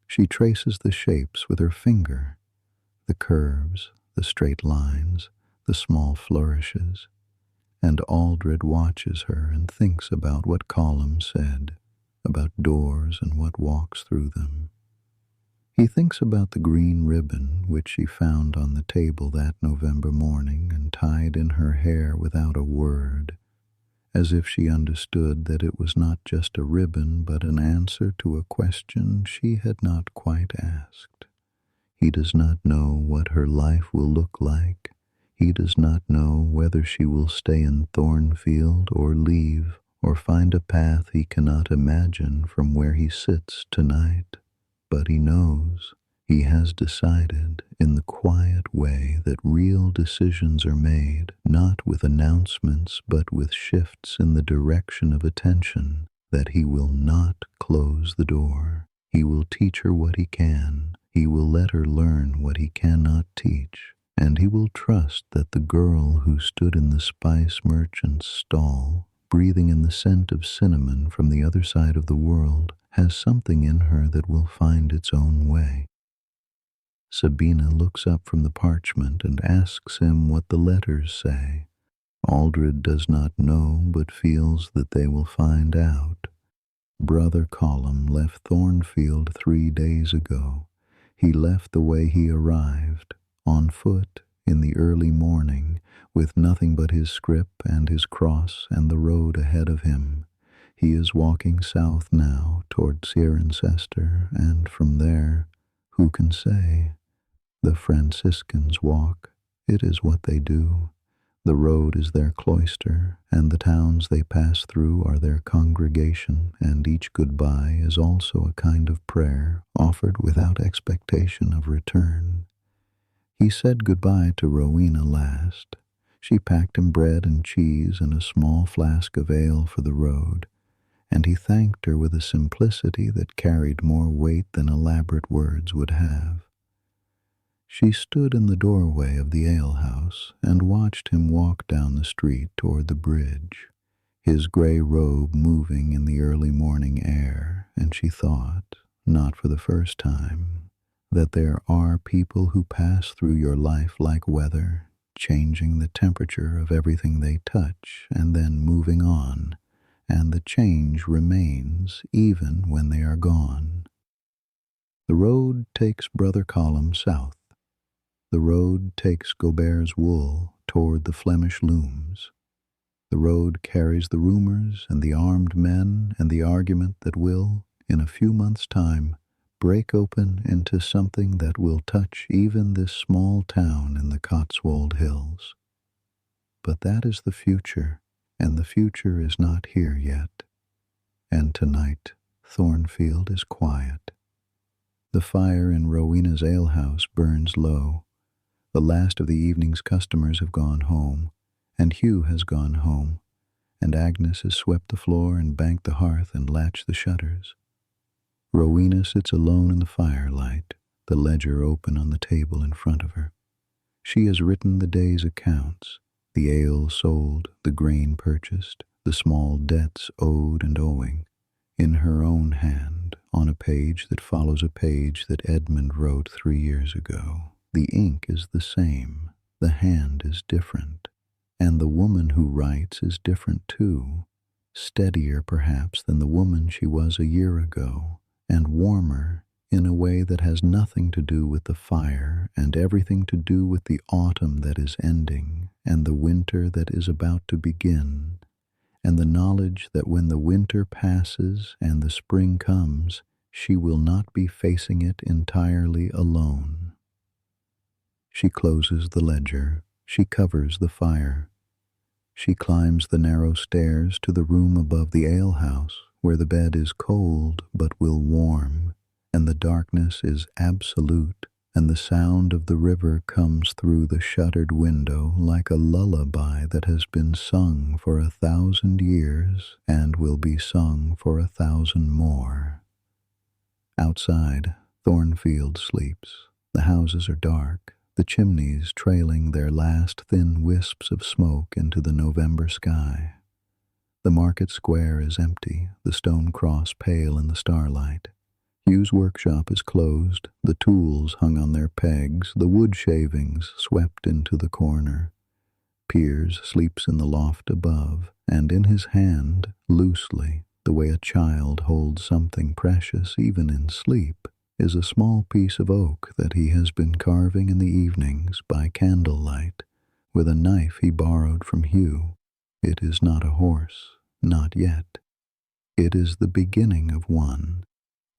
She traces the shapes with her finger, the curves, the straight lines, the small flourishes, and Aldred watches her and thinks about what Colum said, about doors and what walks through them. He thinks about the green ribbon which she found on the table that November morning and tied in her hair without a word, as if she understood that it was not just a ribbon but an answer to a question she had not quite asked. He does not know what her life will look like. He does not know whether she will stay in Thornfield or leave or find a path he cannot imagine from where he sits tonight. But he knows, he has decided in the quiet way that real decisions are made, not with announcements but with shifts in the direction of attention, that he will not close the door. He will teach her what he can. He will let her learn what he cannot teach. And he will trust that the girl who stood in the spice merchant's stall, breathing in the scent of cinnamon from the other side of the world, has something in her that will find its own way. Sabina looks up from the parchment and asks him what the letters say. Aldred does not know, but feels that they will find out. Brother Colum left Thornfield 3 days ago. He left the way he arrived, on foot, in the early morning, with nothing but his scrip and his cross and the road ahead of him. He is walking south now, toward Cirencester, and from there, who can say? The Franciscans walk. It is what they do. The road is their cloister, and the towns they pass through are their congregation, and each goodbye is also a kind of prayer, offered without expectation of return. He said goodbye to Rowena last. She packed him bread and cheese and a small flask of ale for the road, and he thanked her with a simplicity that carried more weight than elaborate words would have. She stood in the doorway of the alehouse and watched him walk down the street toward the bridge, his gray robe moving in the early morning air, and she thought, not for the first time, that there are people who pass through your life like weather, changing the temperature of everything they touch and then moving on, and the change remains even when they are gone. The road takes Brother Colum south. The road takes Gobert's wool toward the Flemish looms. The road carries the rumors and the armed men and the argument that will, in a few months' time, break open into something that will touch even this small town in the Cotswold hills. But that is the future, and the future is not here yet. And tonight, Thornfield is quiet. The fire in Rowena's alehouse burns low. The last of the evening's customers have gone home, and Hugh has gone home, and Agnes has swept the floor and banked the hearth and latched the shutters. Rowena sits alone in the firelight, the ledger open on the table in front of her. She has written the day's accounts, the ale sold, the grain purchased, the small debts owed and owing, in her own hand, on a page that follows a page that Edmund wrote 3 years ago. The ink is the same, the hand is different, and the woman who writes is different too, steadier perhaps than the woman she was a year ago, and warmer in a way that has nothing to do with the fire and everything to do with the autumn that is ending and the winter that is about to begin, and the knowledge that when the winter passes and the spring comes, she will not be facing it entirely alone. She closes the ledger. She covers the fire. She climbs the narrow stairs to the room above the alehouse, where the bed is cold but will warm, and the darkness is absolute, and the sound of the river comes through the shuttered window like a lullaby that has been sung for 1,000 years and will be sung for 1,000 more. Outside, Thornfield sleeps. The houses are dark, the chimneys trailing their last thin wisps of smoke into the November sky. The market square is empty, the stone cross pale in the starlight. Hugh's workshop is closed, the tools hung on their pegs, the wood shavings swept into the corner. Piers sleeps in the loft above, and in his hand, loosely, the way a child holds something precious even in sleep, is a small piece of oak that he has been carving in the evenings by candlelight with a knife he borrowed from Hugh. It is not a horse, not yet. It is the beginning of one.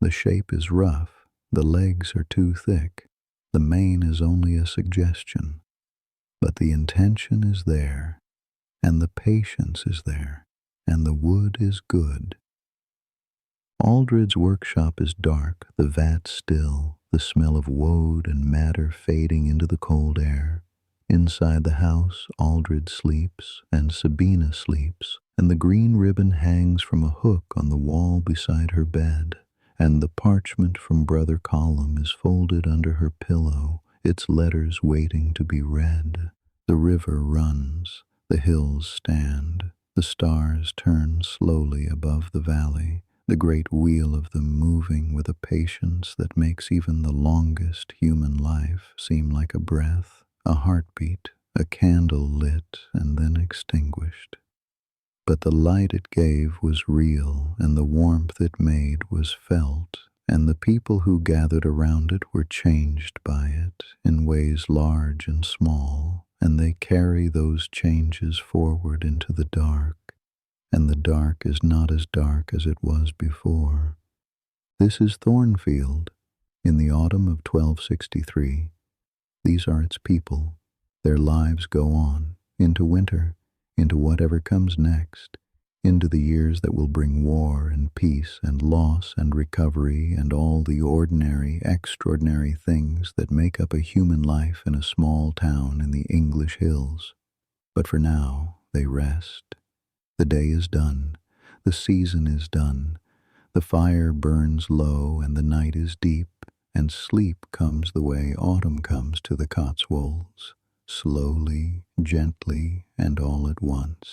The shape is rough, the legs are too thick, the mane is only a suggestion. But the intention is there, and the patience is there, and the wood is good. Aldred's workshop is dark, the vats still, the smell of woad and madder fading into the cold air. Inside the house, Aldred sleeps, and Sabina sleeps, and the green ribbon hangs from a hook on the wall beside her bed, and the parchment from Brother Column is folded under her pillow, its letters waiting to be read. The river runs, the hills stand, the stars turn slowly above the valley, the great wheel of them moving with a patience that makes even the longest human life seem like a breath, a heartbeat, a candle lit and then extinguished. But the light it gave was real, and the warmth it made was felt, and the people who gathered around it were changed by it in ways large and small, and they carry those changes forward into the dark, and the dark is not as dark as it was before. This is Thornfield, in the autumn of 1263. These are its people. Their lives go on, into winter, into whatever comes next, into the years that will bring war and peace and loss and recovery and all the ordinary, extraordinary things that make up a human life in a small town in the English hills. But for now, they rest. The day is done, the season is done, the fire burns low and the night is deep, and sleep comes the way autumn comes to the Cotswolds, slowly, gently, and all at once.